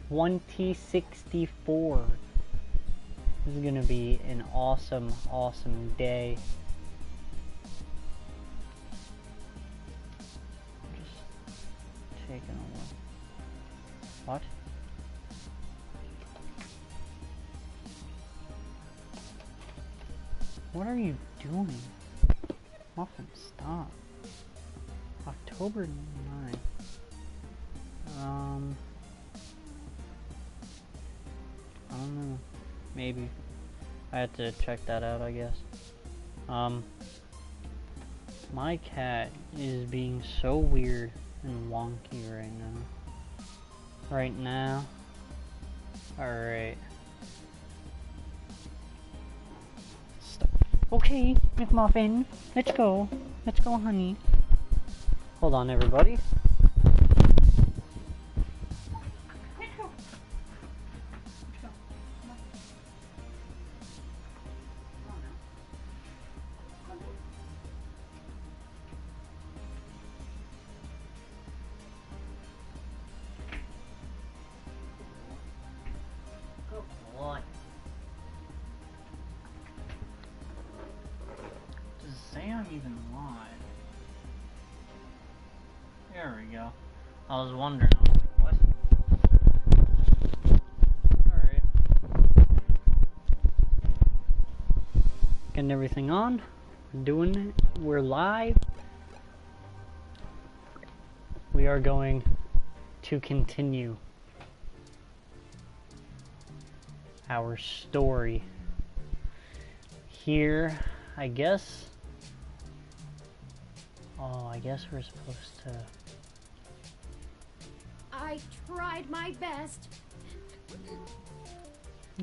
2064. This is gonna be an awesome, awesome day. Just taking a look. What? What are you doing? Muffin, stop. October 9th. I don't know. Maybe. I had to check that out, I guess. My cat is being so weird and wonky right now. Right now. Alright. Stop. Okay, McMuffin. Let's go. Let's go, honey. Hold on, everybody. I'm even live. There we go. I was wondering, what? Alright. Getting everything on. We're doing it. We're live. We are going to continue our story here, I guess. Oh, I guess we're supposed to... I tried my best.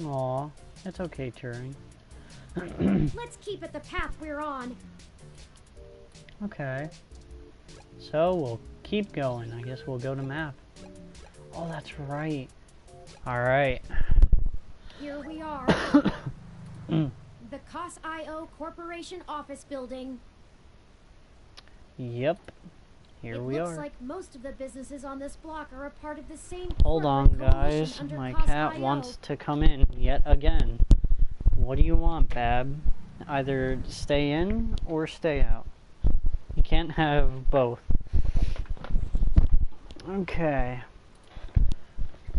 Aw, it's okay, Turing. Let's keep it the path we're on. Okay. So, we'll keep going. I guess we'll go to map. Oh, that's right. Alright. Here we are. The COS.io Corporation office building. Yep. Here we are. It looks like most of the businesses on this block are a part of the same Hold on, guys. My cat wants to come in yet again. What do you want, Bab? Either stay in or stay out. You can't have both. Okay.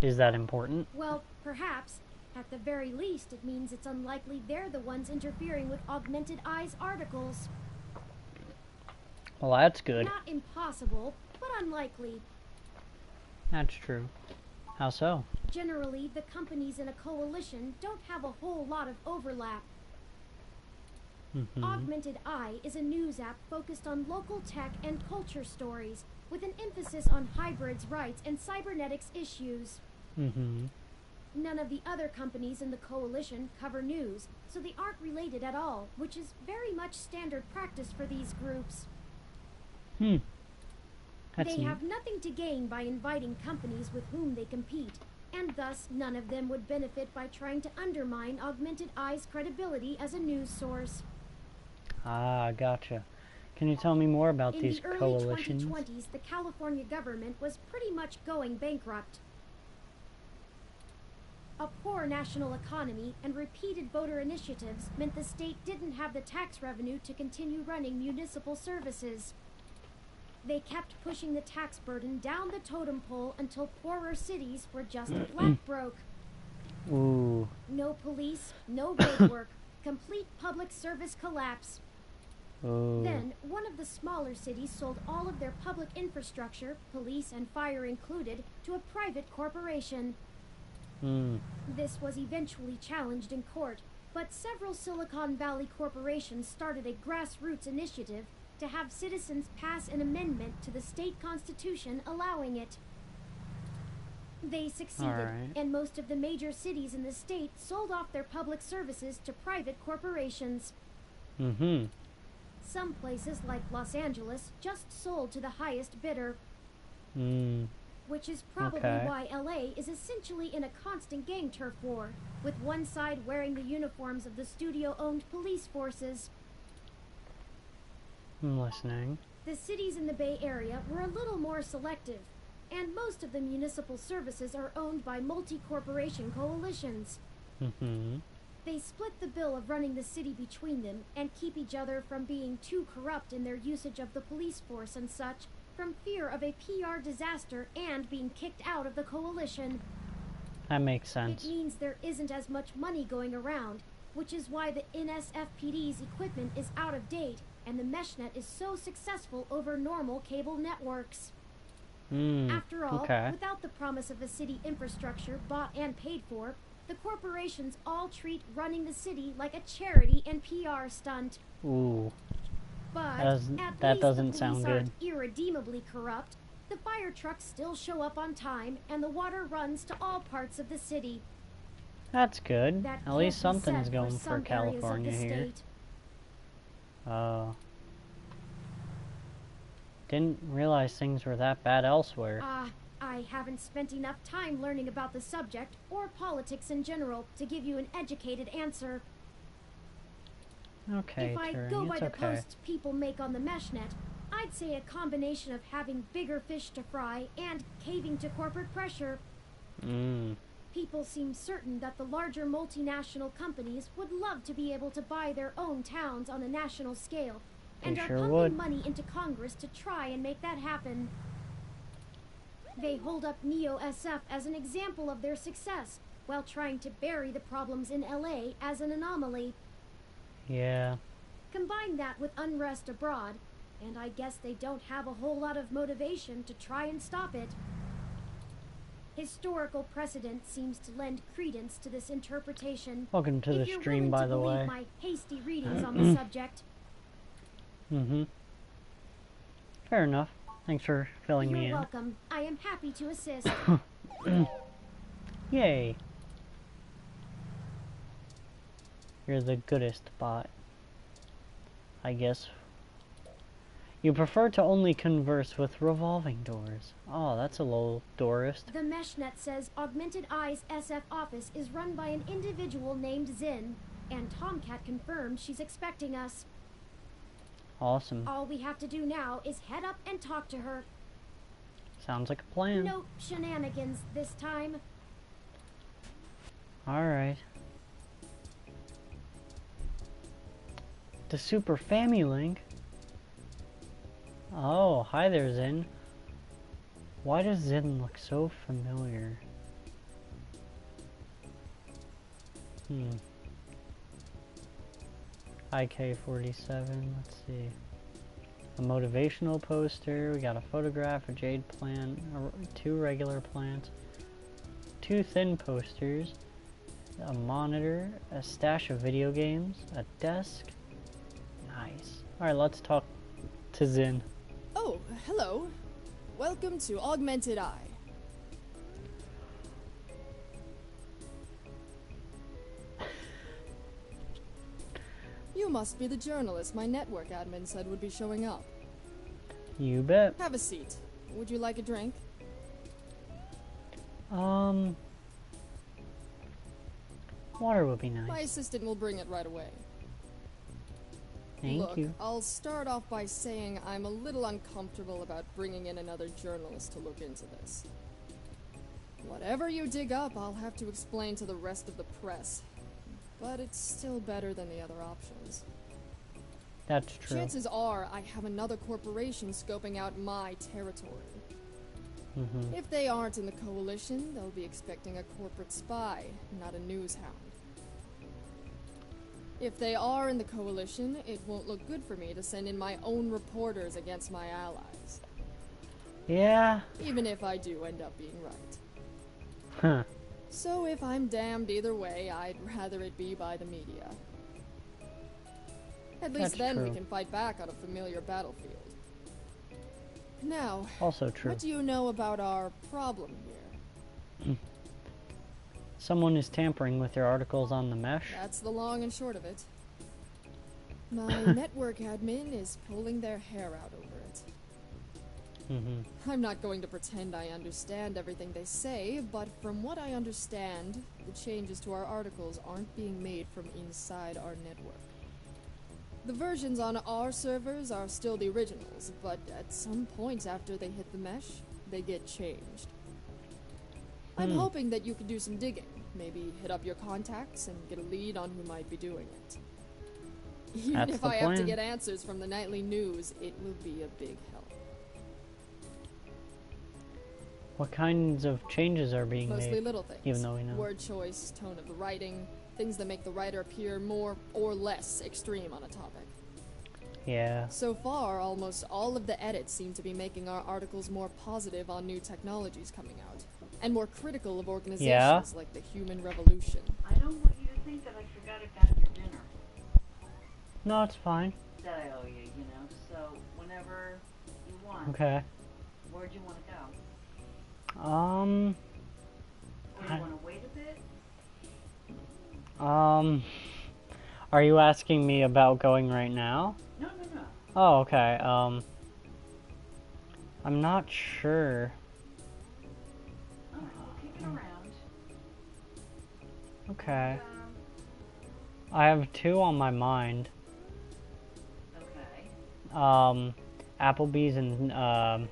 Is that important? Well, perhaps. At the very least, it means it's unlikely they're the ones interfering with Augmented Eye's articles. Well, that's good. Not impossible, but unlikely. That's true. How so? Generally, the companies in a coalition don't have a whole lot of overlap. Augmented Eye is a news app focused on local tech and culture stories, with an emphasis on hybrids' rights and cybernetics issues. None of the other companies in the coalition cover news, so they aren't related at all, which is very much standard practice for these groups. They have nothing to gain by inviting companies with whom they compete, and thus none of them would benefit by trying to undermine Augmented Eye's credibility as a news source. Ah, gotcha. Can you tell me more about these coalitions? In the early 2020s, the California government was pretty much going bankrupt. A poor national economy and repeated voter initiatives meant the state didn't have the tax revenue to continue running municipal services. They kept pushing the tax burden down the totem pole until poorer cities were just flat broke. Ooh. No police, no road work, complete public service collapse. Ooh. Then, one of the smaller cities sold all of their public infrastructure, police and fire included, to a private corporation. This was eventually challenged in court, but several Silicon Valley corporations started a grassroots initiative to have citizens pass an amendment to the state constitution allowing it. They succeeded, and most of the major cities in the state sold off their public services to private corporations. Some places, like Los Angeles, just sold to the highest bidder. Which is probably why LA is essentially in a constant gang turf war, with one side wearing the uniforms of the studio-owned police forces. I'm listening. The cities in the Bay Area were a little more selective, and most of the municipal services are owned by multi-corporation coalitions. Mm-hmm. They split the bill of running the city between them and keep each other from being too corrupt in their usage of the police force and such, from fear of a PR disaster and being kicked out of the coalition. That makes sense. It means there isn't as much money going around, which is why the NSFPD's equipment is out of date and the MeshNet is so successful over normal cable networks. After all, without the promise of a city infrastructure bought and paid for, the corporations all treat running the city like a charity and PR stunt. Ooh. But that doesn't sound good. Irredeemably corrupt, the fire trucks still show up on time and the water runs to all parts of the city. That's good. That At least can't be something's said going for some California areas of the here. state. Didn't realize things were that bad elsewhere. I haven't spent enough time learning about the subject or politics in general to give you an educated answer. Okay, if I Turing, go by it's the okay. posts people make on the MeshNet, I'd say a combination of having bigger fish to fry and caving to corporate pressure. People seem certain that the larger multinational companies would love to be able to buy their own towns on a national scale, and are pumping money into Congress to try and make that happen. They hold up Neo-SF as an example of their success, while trying to bury the problems in LA as an anomaly. Yeah. Combine that with unrest abroad, and I guess they don't have a whole lot of motivation to try and stop it. Historical precedent seems to lend credence to this interpretation. Welcome to the stream, by the way. My hasty readings on the subject. Fair enough. Thanks for filling me in. You're welcome. I am happy to assist. Yay. You're the goodest bot. I guess. You prefer to only converse with revolving doors. Oh, that's a little Dorist. The MeshNet says Augmented Eye's SF office is run by an individual named Zin, and Tomcat confirmed she's expecting us. Awesome. All we have to do now is head up and talk to her. Sounds like a plan. No shenanigans this time. Alright. The Super Family. Oh, hi there, Zin. Why does Zin look so familiar? IK-47, let's see. A motivational poster, we got a photograph, a jade plant, 2 regular plants, 2 thin posters, a monitor, a stash of video games, a desk. Nice. Alright, let's talk to Zin. Oh, hello. Welcome to Augmented Eye. You must be the journalist my network admin said would be showing up. You bet. Have a seat. Would you like a drink? Water would be nice. My assistant will bring it right away. Thank you. I'll start off by saying I'm a little uncomfortable about bringing in another journalist to look into this. Whatever you dig up, I'll have to explain to the rest of the press. But it's still better than the other options. That's true. Chances are I have another corporation scoping out my territory. If they aren't in the coalition, they'll be expecting a corporate spy, not a news hound. If they are in the coalition, it won't look good for me to send in my own reporters against my allies. Yeah. Even if I do end up being right. Huh. So if I'm damned either way, I'd rather it be by the media. At least then we can fight back on a familiar battlefield. Now, also true. What do you know about our problem here? Someone is tampering with your articles on the mesh. That's the long and short of it. My network admin is pulling their hair out over it. I'm not going to pretend I understand everything they say, but from what I understand, the changes to our articles aren't being made from inside our network. The versions on our servers are still the originals, but at some point after they hit the mesh, they get changed. I'm hoping that you could do some digging, maybe hit up your contacts and get a lead on who might be doing it. Even That's if the I have to plan. get answers from the nightly news, it will be a big help. What kinds of changes are being Mostly made? little things. Even though we know. Word choice, tone of the writing, things that make the writer appear more or less extreme on a topic. Yeah. So far, almost all of the edits seem to be making our articles more positive on new technologies coming out, and more critical of organizations like the Human Revolution. I don't want you to think that I forgot about your dinner No, it's fine. that I owe you, you know, so whenever you want. Okay. Where'd you want to go? Um. Or you want to wait a bit? Are you asking me about going right now? No. Oh, okay. I'm not sure. Alright, we'll keep it around. Okay. Um, I have two on my mind. okay. Applebee's and,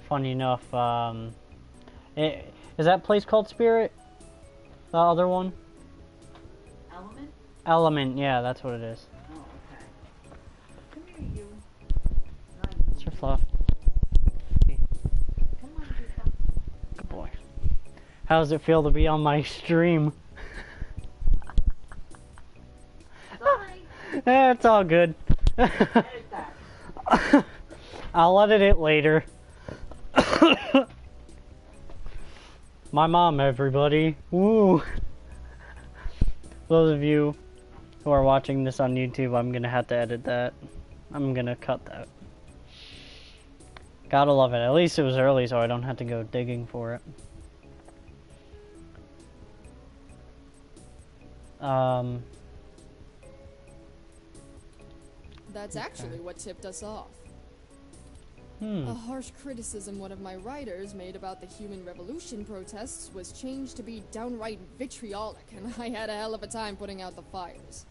funny enough, is that place called Spirit? The other one? Element? Element, yeah, that's what it is. Oh, okay. Come here, you. It's your fluff. Come on, Pika. Good boy. How does it feel to be on my stream? Sorry. It's all good. Edit that. I'll edit it later. My mom, everybody. Woo! Those of you who are watching this on YouTube, I'm gonna have to edit that. I'm gonna cut that. Gotta love it. At least it was early, so I don't have to go digging for it. That's actually what tipped us off. Hmm. A harsh criticism one of my writers made about the Human Revolution protests was changed to be downright vitriolic, and I had a hell of a time putting out the fires.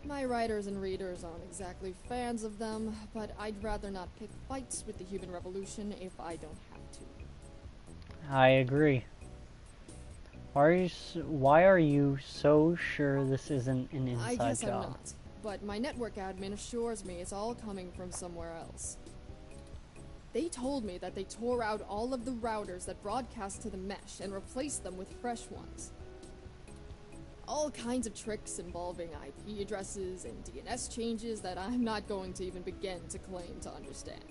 My writers and readers aren't exactly fans of them, but I'd rather not pick fights with the Human Revolution if I don't have to. I agree. Why are you so sure this isn't an I inside guess job? I'm not, but my network admin assures me it's all coming from somewhere else. They told me that they tore out all of the routers that broadcast to the mesh and replaced them with fresh ones. All kinds of tricks involving IP addresses and DNS changes that I'm not going to even begin to claim to understand.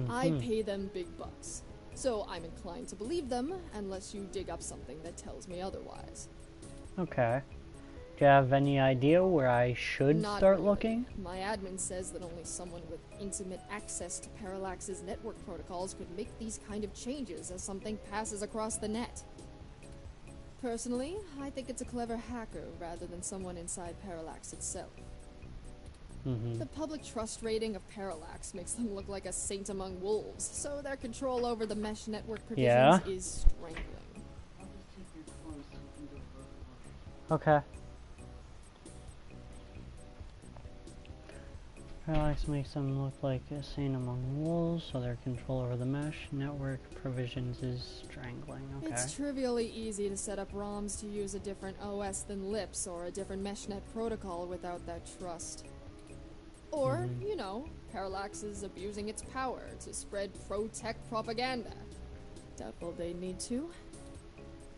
I pay them big bucks, so I'm inclined to believe them unless you dig up something that tells me otherwise. Okay. Do you have any idea where I should Not start really. looking? My admin says that only someone with intimate access to Parallax's network protocols could make these kind of changes as something passes across the net. Personally, I think it's a clever hacker rather than someone inside Parallax itself. The public trust rating of Parallax makes them look like a saint among wolves, so their control over the mesh network provisions is strangling. I'll just take your clothes so you can do a photo. Okay. Parallax makes them look like a saint among wolves, so their control over the mesh network provisions is strangling. Okay. It's trivially easy to set up ROMs to use a different OS than LIPS or a different meshnet protocol without that trust. Or, you know, Parallax is abusing its power to spread pro-tech propaganda. Doubtful they need to.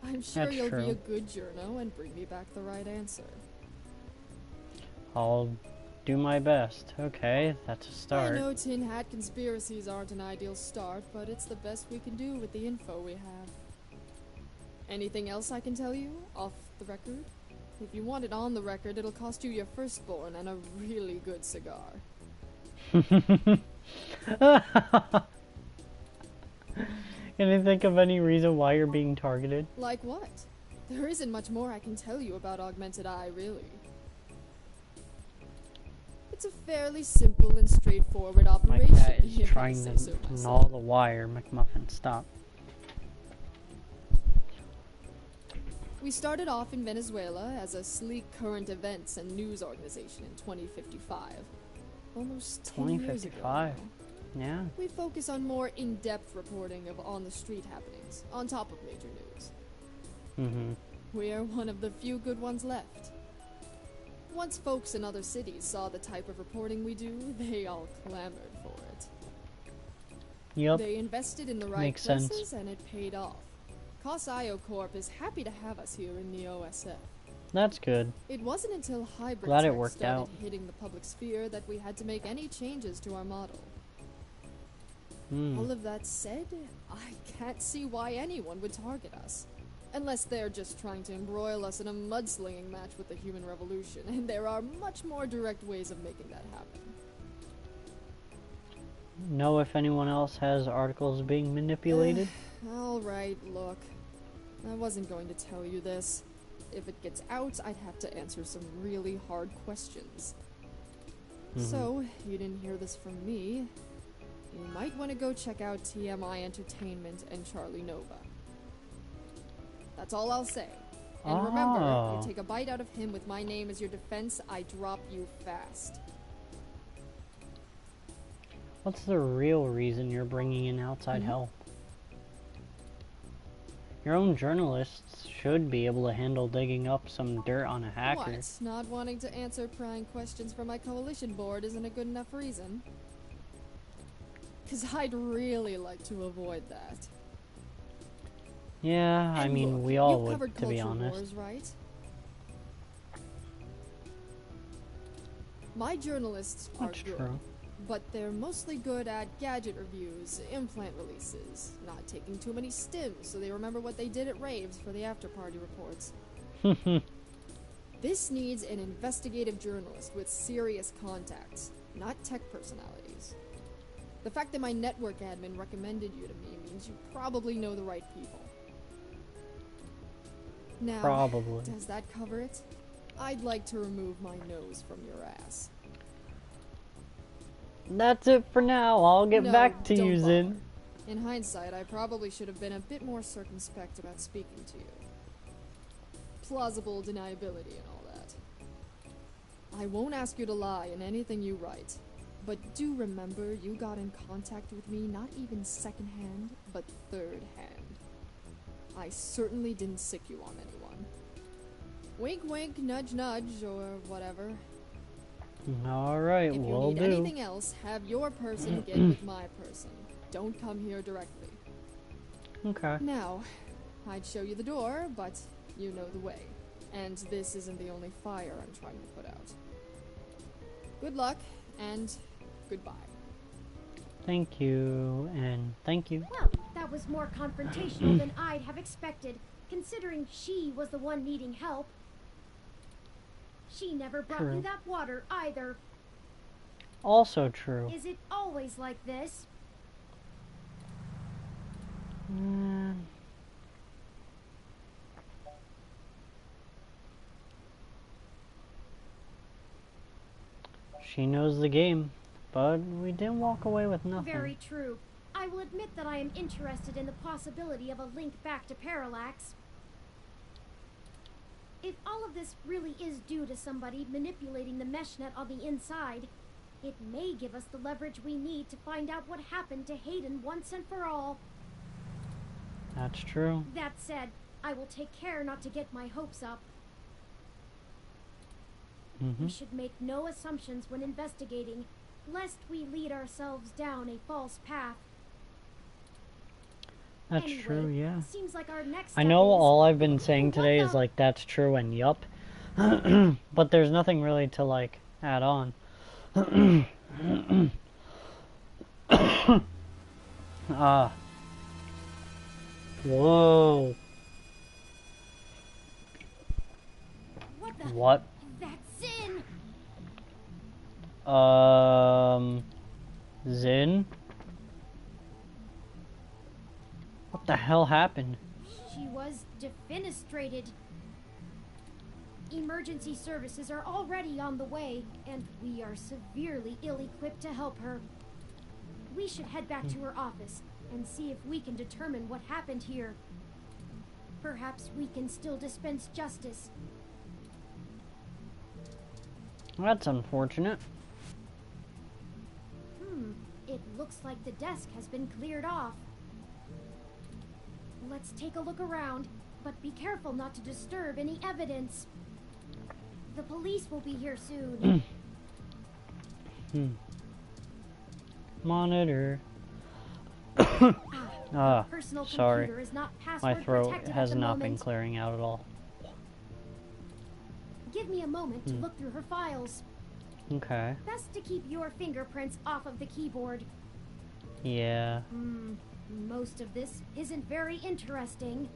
I'm sure That's you'll be true. a good journo and bring me back the right answer. I'll do my best. Okay, that's a start. I know tin hat conspiracies aren't an ideal start, but it's the best we can do with the info we have. Anything else I can tell you, off the record? If you want it on the record, it'll cost you your firstborn and a really good cigar. Can you think of any reason why you're being targeted? Like what? There isn't much more I can tell you about Augmented Eye, really. It's a fairly simple and straightforward My operation, cat is if I trying say to so myself. gnaw the wire. McMuffin, stop. We started off in Venezuela as a sleek current events and news organization in 2055. Almost 10 years ago 2055? now. Yeah. We focus on more in-depth reporting of on-the-street happenings, on top of major news. Mm-hmm. We are one of the few good ones left. Once folks in other cities saw the type of reporting we do, they all clamored for it. Yep. They invested in the right Makes places, sense. and it paid off. COS-IO Corp is happy to have us here in the OSF. That's good. It wasn't until hybrid Glad it tech worked started out. hitting the public sphere that we had to make any changes to our model. Mm. All of that said, I can't see why anyone would target us. Unless they're just trying to embroil us in a mudslinging match with the human revolution, and there are much more direct ways of making that happen. Know if anyone else has articles being manipulated? Alright, look. I wasn't going to tell you this. If it gets out, I'd have to answer some really hard questions. So, you didn't hear this from me. You might want to go check out TMI Entertainment and Charlie Nova. That's all I'll say. And remember, Oh. you take a bite out of him with my name as your defense, I drop you fast. What's the real reason you're bringing in outside help? Your own journalists should be able to handle digging up some dirt on a hacker. What? Not wanting to answer prying questions from my coalition board isn't a good enough reason? 'Cause I'd really like to avoid that. Yeah, I And mean, look, we all you would, covered to be culture honest. wars, right? My journalists are That's good, true. but they're mostly good at gadget reviews, implant releases, not taking too many stims so they remember what they did at raves for the after-party reports. This needs an investigative journalist with serious contacts, not tech personalities. The fact that my network admin recommended you to me means you probably know the right people. Now, Probably. does that cover it? I'd like to remove my nose from your ass. That's it for now. I'll get No, back to don't you, bother. Zin. In hindsight, I probably should have been a bit more circumspect about speaking to you. Plausible deniability and all that. I won't ask you to lie in anything you write, but do remember you got in contact with me not even second-hand, but third-hand. I certainly didn't sick you on anyone. Wink wink, nudge nudge, or whatever. Alright, If you will need do. anything else, have your person get with my person. Don't come here directly. Okay. Now, I'd show you the door, but you know the way. And this isn't the only fire I'm trying to put out. Good luck, and goodbye. Thank you, and thank you. Well, that was more confrontational than I'd have expected, considering she was the one needing help. She never brought True. you that water either. Also true. Is it always like this? She knows the game, but we didn't walk away with nothing. Very true. I will admit that I am interested in the possibility of a link back to Parallax. If all of this really is due to somebody manipulating the mesh net on the inside, it may give us the leverage we need to find out what happened to Hayden once and for all. That's true. That said, I will take care not to get my hopes up. We should make no assumptions when investigating, lest we lead ourselves down a false path. That's Anyway, true, yeah. Seems like our next I step know is... all I've been saying What today the- is like, that's true and yup. But there's nothing really to like, add on. Whoa. What the... What? That's Zin! Zin? What the hell happened? She was defenestrated. Emergency services are already on the way, and we are severely ill-equipped to help her. We should head back to her office and see if we can determine what happened here. Perhaps we can still dispense justice. That's unfortunate. It looks like the desk has been cleared off. Let's take a look around, but be careful not to disturb any evidence. The police will be here soon. Monitor. Personal sorry. computer is not My password throat protected has at the not been moment. clearing out at all. Give me a moment to look through her files. Okay. Best to keep your fingerprints off of the keyboard. Yeah. Most of this isn't very interesting.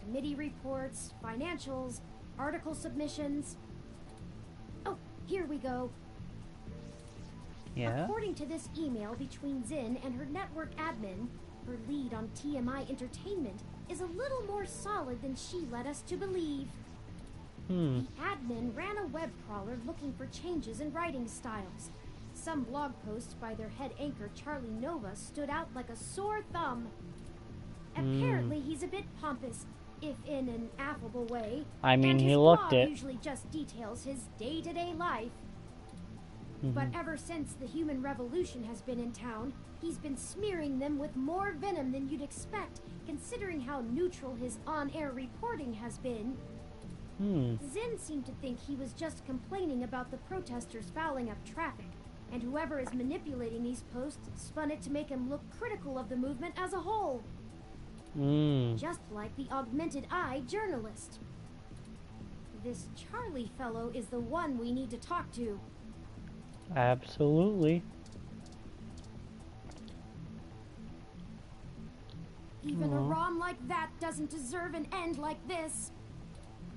Committee reports, financials, article submissions. Oh, here we go. Yeah. According to this email between Zin and her network admin, her lead on TMI Entertainment is a little more solid than she led us to believe. The admin ran a web crawler looking for changes in writing styles. Some blog posts by their head anchor Charlie Nova stood out like a sore thumb. Apparently he's a bit pompous, if in an affable way. I mean, and he his looked blog it. usually just details his day-to-day life. But ever since the human revolution has been in town, he's been smearing them with more venom than you'd expect, considering how neutral his on-air reporting has been. Zin seemed to think he was just complaining about the protesters fouling up traffic, and whoever is manipulating these posts spun it to make him look critical of the movement as a whole. Just like the Augmented Eye journalist. This Charlie fellow is the one we need to talk to. Absolutely. Even a ROM like that doesn't deserve an end like this.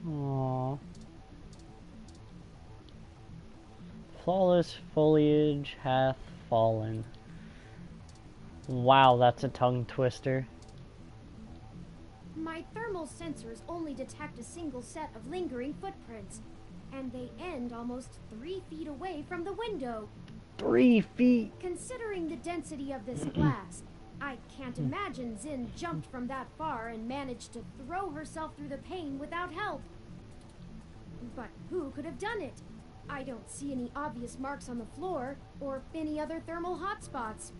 Aww. Flawless foliage hath fallen. Wow, that's a tongue twister. My thermal sensors only detect a single set of lingering footprints, and they end almost 3 feet away from the window. 3 feet! Considering the density of this glass, I can't imagine Zin jumped from that far and managed to throw herself through the pane without help. But who could have done it? I don't see any obvious marks on the floor or any other thermal hotspots.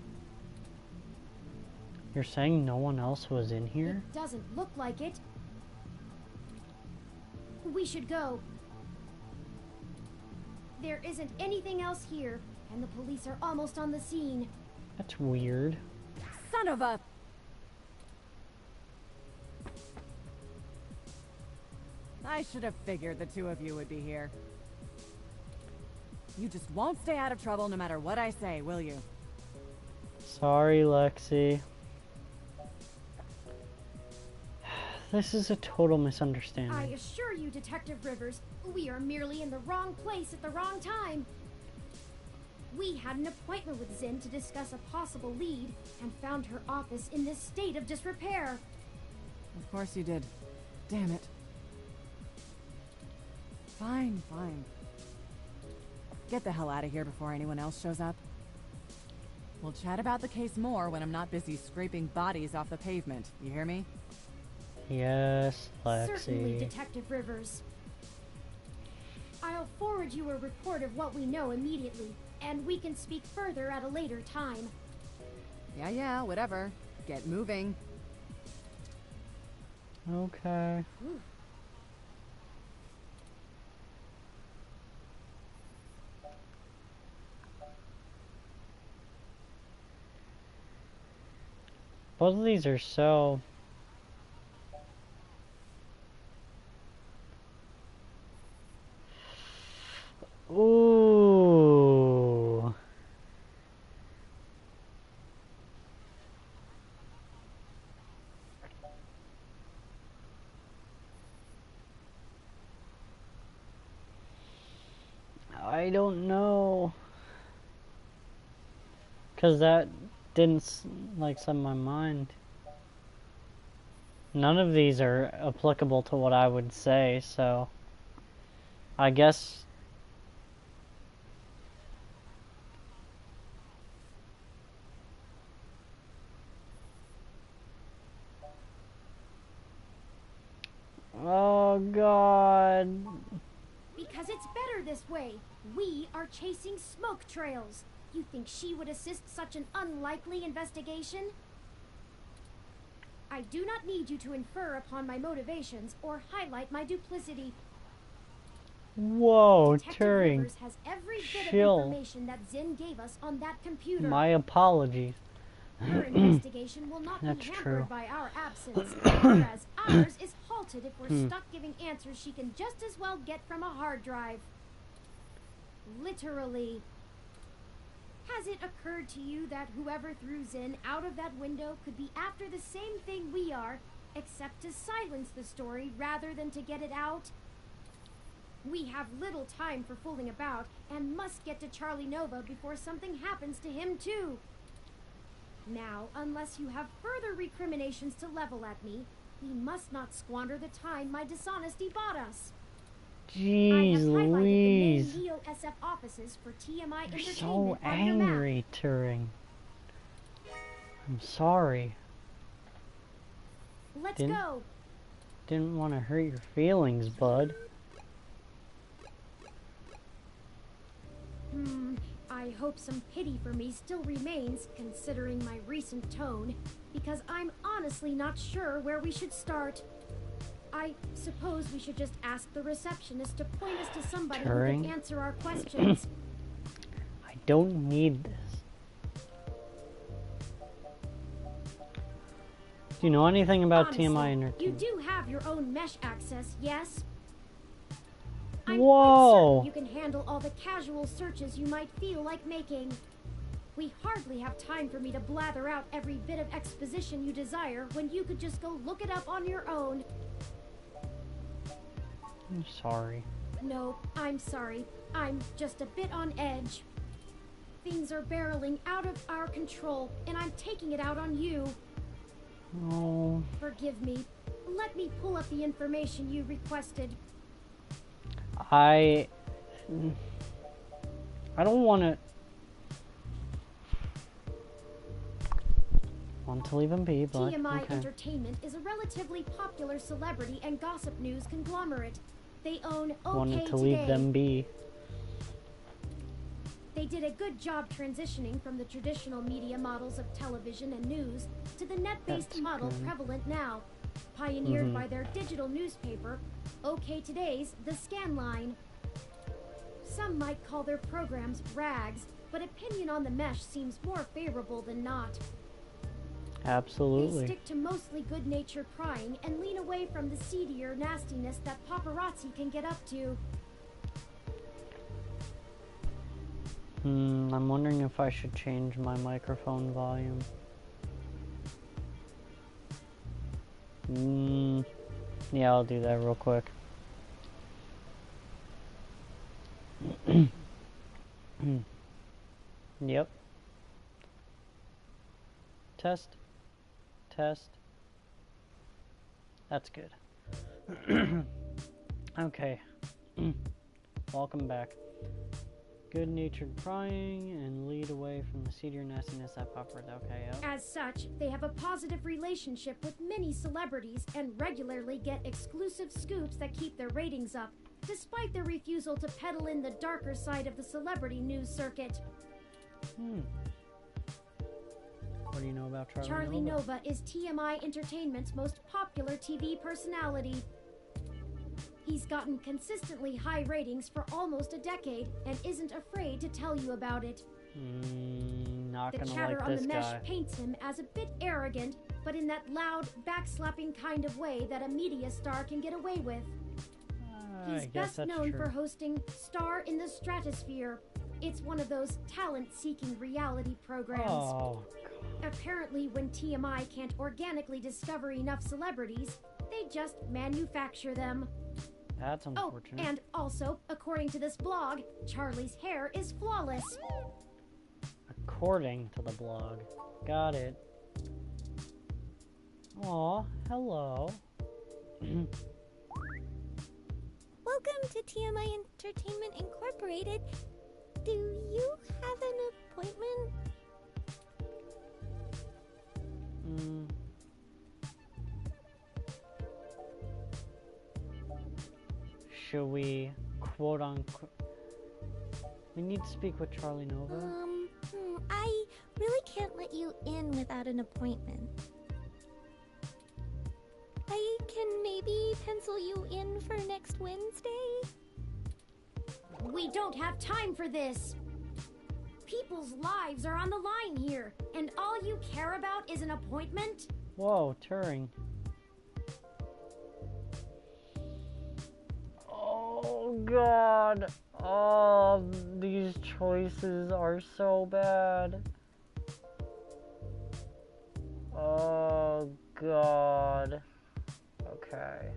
You're saying no one else was in here? It doesn't look like it. We should go. There isn't anything else here, and the police are almost on the scene. That's weird. Son of a... I should have figured the two of you would be here. You just won't stay out of trouble no matter what I say, will you? Sorry, Lexi. This is a total misunderstanding. I assure you, Detective Rivers, we are merely in the wrong place at the wrong time. We had an appointment with Zin to discuss a possible lead and found her office in this state of disrepair. Of course you did. Damn it. Fine, fine. Get the hell out of here before anyone else shows up. We'll chat about the case more when I'm not busy scraping bodies off the pavement. You hear me? Yes, Lexi. Certainly, Detective Rivers. I'll forward you a report of what we know immediately, and we can speak further at a later time. Yeah, whatever. Get moving. Okay. Both of these are so... Ooh. I don't know. 'Cause that didn't like set my mind. None of these are applicable to what I would say, so I guess oh God. Because it's better this way. We are chasing smoke trails. You think she would assist such an unlikely investigation? I do not need you to infer upon my motivations or highlight my duplicity. Whoa, Detective Turing. Rivers has every bit Chill. of information that Zinn gave us on that computer. My apologies. Her investigation will not That's be true. hampered by our absence, whereas ours is halted if we're stuck giving answers she can just as well get from a hard drive. Literally. Has it occurred to you that whoever threw Zinn out of that window could be after the same thing we are, except to silence the story rather than to get it out? We have little time for fooling about and must get to Charlie Nova before something happens to him too. Now, unless you have further recriminations to level at me, we must not squander the time my dishonesty bought us. I have Jeez highlighted Louise. the main Neo SF offices for TMI You're Entertainment so on your map. angry, Turing. I'm sorry. Let's Didn't- go. Didn't want to hurt your feelings, bud. I hope some pity for me still remains, considering my recent tone, because I'm honestly not sure where we should start. I suppose we should just ask the receptionist to point us to somebody who Turing. can answer our questions. I don't need this. Do you know anything about Honestly, TMI you Entertainment? do have your own mesh access, yes? I'm Whoa. quite certain you can handle all the casual searches you might feel like making. We hardly have time for me to blather out every bit of exposition you desire when you could just go look it up on your own. I'm sorry. No, I'm sorry. I'm just a bit on edge. Things are barreling out of our control, and I'm taking it out on you. Oh, Forgive me. Let me pull up the information you requested. I don't want to leave him be, but TMI okay. Entertainment is a relatively popular celebrity and gossip news conglomerate. They own OK Wanted to Today. leave them be. They did a good job transitioning from the traditional media models of television and news to the net-based That's model good. prevalent now, pioneered by their digital newspaper, OK Today's The Scanline. Some might call their programs rags, but opinion on the mesh seems more favorable than not. They Absolutely. stick to mostly good-natured prying and lean away from the seedier nastiness that paparazzi can get up to. I'm wondering if I should change my microphone volume. Yeah, I'll do that real quick. Yep. Test. Test. That's good. Okay. Welcome back. Good-natured prying and lead away from the seedier nastiness that poppers. Okay, yep. As such, they have a positive relationship with many celebrities and regularly get exclusive scoops that keep their ratings up, despite their refusal to peddle in the darker side of the celebrity news circuit. What do you know about Charlie, Charlie Nova? Nova is TMI Entertainment's most popular TV personality. He's gotten consistently high ratings for almost a decade and isn't afraid to tell you about it. Not The gonna chatter like on this the mesh guy. paints him as a bit arrogant, but in that loud, backslapping kind of way that a media star can get away with. He's I guess best that's known true. for hosting Star in the Stratosphere. It's one of those talent-seeking reality programs. Oh, Apparently, when TMI can't organically discover enough celebrities, they just manufacture them. that's Oh, unfortunate. and also, according to this blog, Charlie's hair is flawless. According to the blog. Got it. Aw, hello. Welcome to TMI Entertainment Incorporated. Do you have an appointment? Should we quote unquote? We need to speak with Charlie Nova. you in without an appointment. I can maybe pencil you in for next Wednesday? We don't have time for this! People's lives are on the line here, and all you care about is an appointment? Whoa, Turing. Oh god. Oh, these choices are so bad. Oh god. Okay.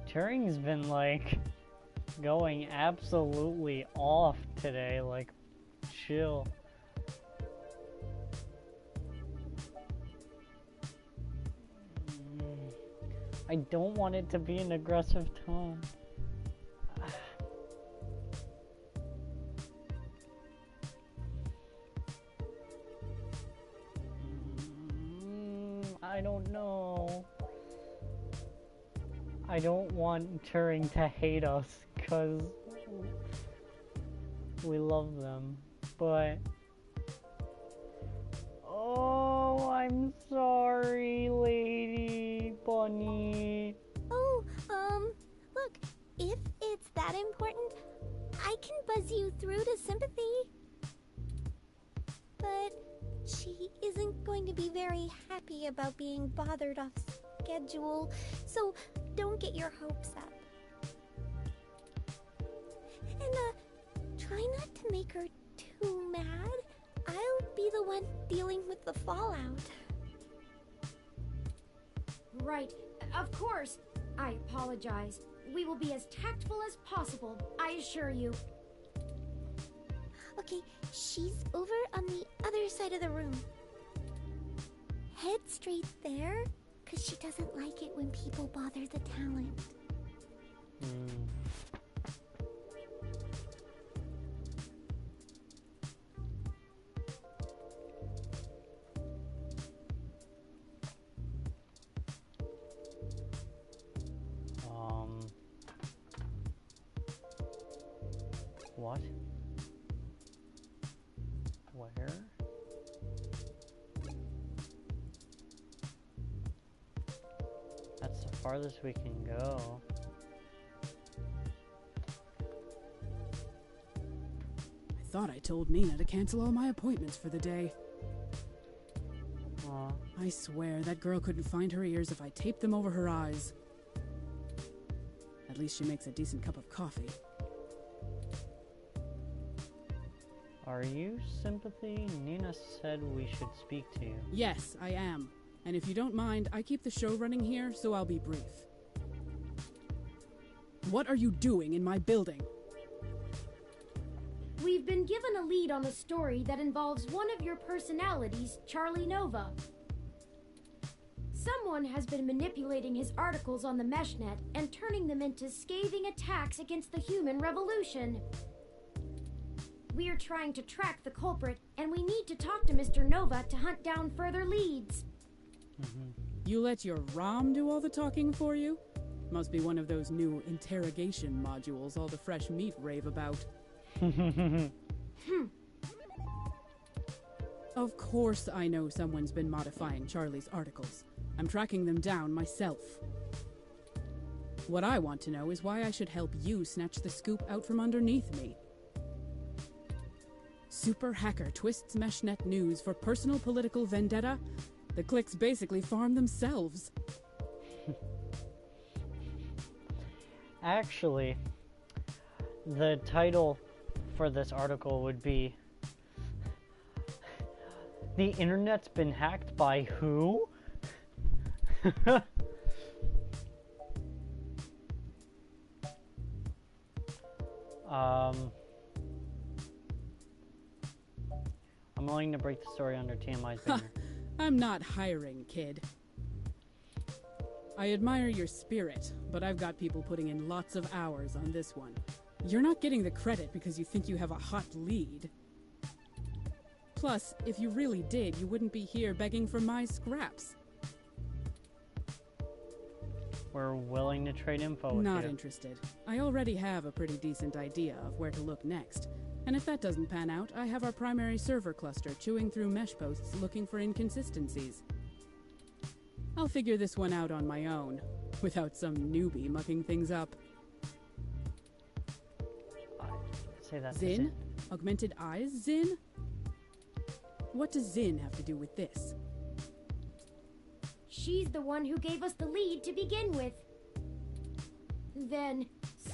Turing's been like going absolutely off today, like chill. I don't want it to be an aggressive tone. I don't know. I don't want Turing to hate us because we love them, but oh, I'm sorry, Lady Bunny. Oh, look, if it's that important, I can buzz you through to Sympathy. But she isn't going to be very happy about being bothered off schedule, so don't get your hopes up. And, try not to make her too mad. I'll be the one dealing with the fallout. Right, of course. I apologize. We will be as tactful as possible, I assure you. Okay, she's over on the other side of the room. Head straight there, because she doesn't like it when people bother the talent. What? Where? That's the farthest we can go. I thought I told Nina to cancel all my appointments for the day. I swear that girl couldn't find her ears if I taped them over her eyes. At least she makes a decent cup of coffee. Are you Sympathy? Nina said we should speak to you. Yes, I am. And if you don't mind, I keep the show running here, so I'll be brief. What are you doing in my building? We've been given a lead on a story that involves one of your personalities, Charlie Nova. Someone has been manipulating his articles on the Meshnet and turning them into scathing attacks against the human revolution. We are trying to track the culprit, and we need to talk to Mr. Nova to hunt down further leads. You let your ROM do all the talking for you? Must be one of those new interrogation modules all the fresh meat rave about. Of course I know someone's been modifying Charlie's articles. I'm tracking them down myself. What I want to know is why I should help you snatch the scoop out from underneath me. Super hacker twists Meshnet news for personal political vendetta? The cliques basically farm themselves. Actually, the title for this article would be "The Internet's been hacked by who?" I'm willing to break the story under TMI's banner. I'm not hiring, kid. I admire your spirit, but I've got people putting in lots of hours on this one. You're not getting the credit because you think you have a hot lead. Plus, if you really did, you wouldn't be here begging for my scraps. We're willing to trade info with Not you. interested. I already have a pretty decent idea of where to look next. And if that doesn't pan out, I have our primary server cluster chewing through mesh posts looking for inconsistencies. I'll figure this one out on my own, without some newbie mucking things up. Say that. Zin? Augmented eyes, Zin? What does Zin have to do with this? She's the one who gave us the lead to begin with. Then,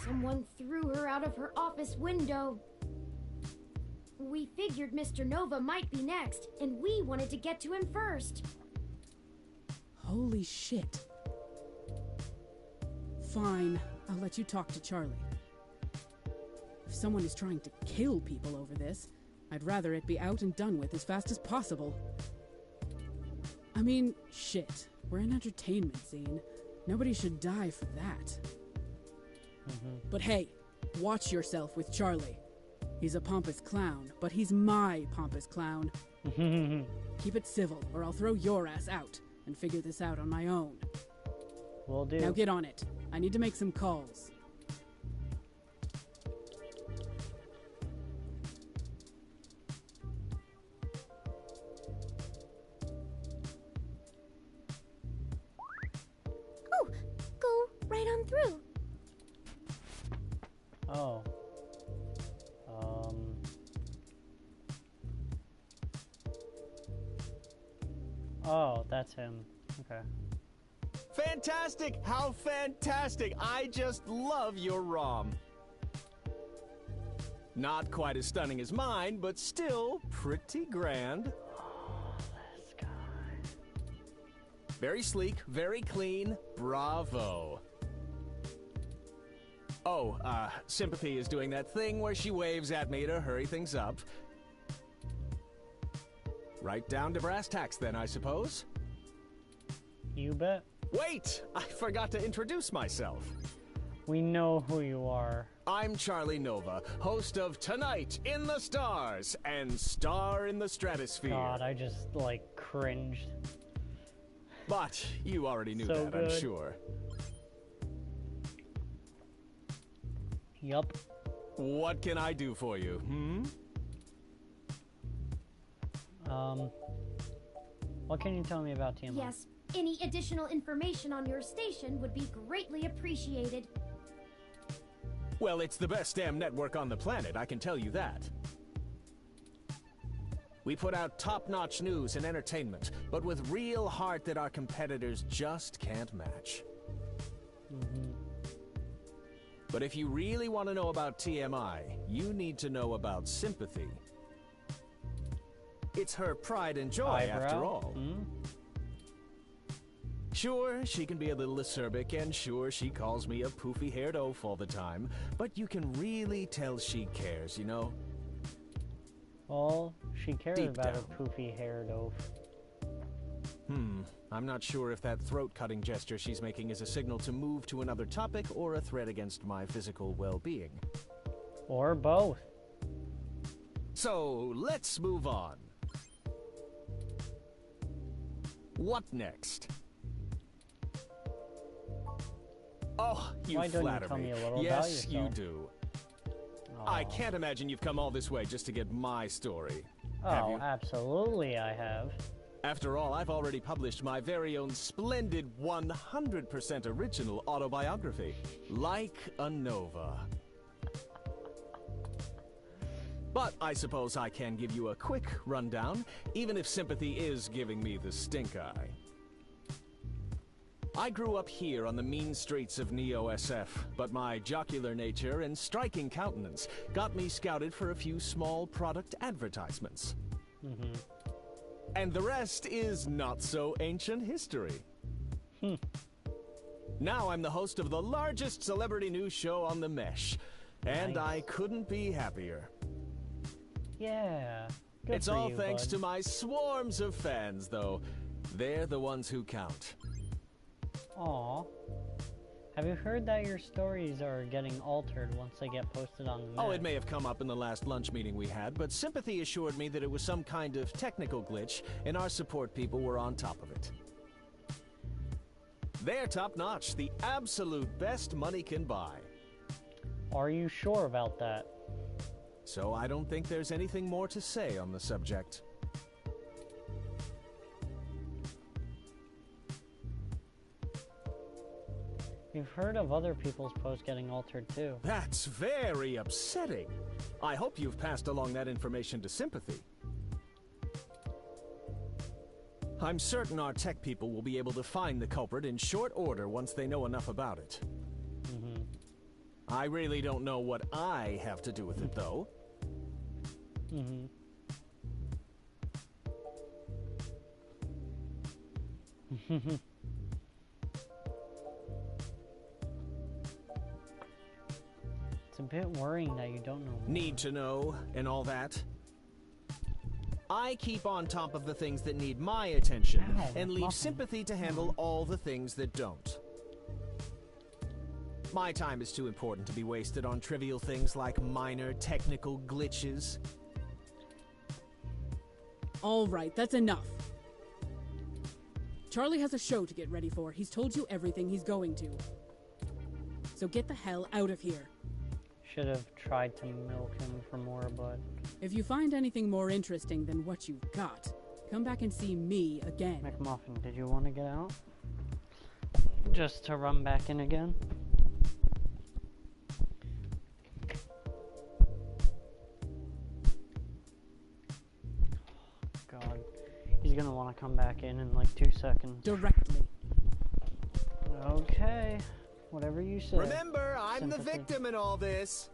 someone threw her out of her office window. We figured Mr. Nova might be next, and we wanted to get to him first. Holy shit. Fine, I'll let you talk to Charlie. If someone is trying to kill people over this, I'd rather it be out and done with as fast as possible. I mean, shit. We're an entertainment scene. Nobody should die for that. But hey, watch yourself with Charlie. He's a pompous clown, but he's my pompous clown. Keep it civil, or I'll throw your ass out and figure this out on my own. Will do. Now get on it. I need to make some calls. Oh, go right on through. Oh. Oh, that's him. Okay. Fantastic! How fantastic! I just love your ROM. Not quite as stunning as mine, but still pretty grand. Oh, this guy. Very sleek, very clean. Bravo. Oh, Sympathy is doing that thing where she waves at me to hurry things up. Right down to brass tacks then, I suppose. You bet. Wait! I forgot to introduce myself. We know who you are. I'm Charlie Nova, host of Tonight in the Stars and Star in the Stratosphere. God, I just, like, cringed. But you already knew So that, good. I'm sure. Yup. What can I do for you, What can you tell me about TMI? Yes, any additional information on your station would be greatly appreciated. Well, it's the best damn network on the planet, I can tell you that. We put out top-notch news and entertainment, but with real heart that our competitors just can't match. But if you really want to know about TMI, you need to know about Sympathy. It's her pride and joy, after all. Sure, she can be a little acerbic, and sure, she calls me a poofy-haired oaf all the time, but you can really tell she cares, you know? Well, she cares Deep about down. her poofy-haired oaf. I'm not sure if that throat-cutting gesture she's making is a signal to move to another topic or a threat against my physical well-being. Or both. So, let's move on. What next? Oh, you Why don't you flatter tell me a little about Yes, you yourself? do. I Aw. can't imagine you've come all this way just to get my story. Have Oh, you? absolutely I have. After all, I've already published my very own splendid 100% original autobiography, Like a Nova. But I suppose I can give you a quick rundown, even if Sympathy is giving me the stink eye. I grew up here on the mean streets of Neo-SF, but my jocular nature and striking countenance got me scouted for a few small product advertisements. And the rest is not so ancient history. Now I'm the host of the largest celebrity news show on the Mesh, and Nice. I couldn't be happier. Yeah. Good It's for all you, thanks bud. to my swarms of fans, though. They're the ones who count. Aw. Have you heard that your stories are getting altered once they get posted on the Oh, net? it may have come up in the last lunch meeting we had, but Sympathy assured me that it was some kind of technical glitch, and our support people were on top of it. They're top-notch, the absolute best money can buy. Are you sure about that? So I don't think there's anything more to say on the subject. We've heard of other people's posts getting altered too. That's very upsetting. I hope you've passed along that information to Sympathy. I'm certain our tech people will be able to find the culprit in short order once they know enough about it. I really don't know what I have to do with it, though. It's a bit worrying that you don't know more. Need to know and all that. I keep on top of the things that need my attention and leave Sympathy to handle all the things that don't. My time is too important to be wasted on trivial things like minor technical glitches. All right, that's enough. Charlie has a show to get ready for. He's told you everything he's going to. So get the hell out of here. Should have tried to milk him for more, but... If you find anything more interesting than what you've got, come back and see me again. McMuffin, did you want to get out? Just to run back in again? God. He's gonna want to come back in like 2 seconds. Directly. Okay. Whatever you say. Remember, I'm the victim in all this.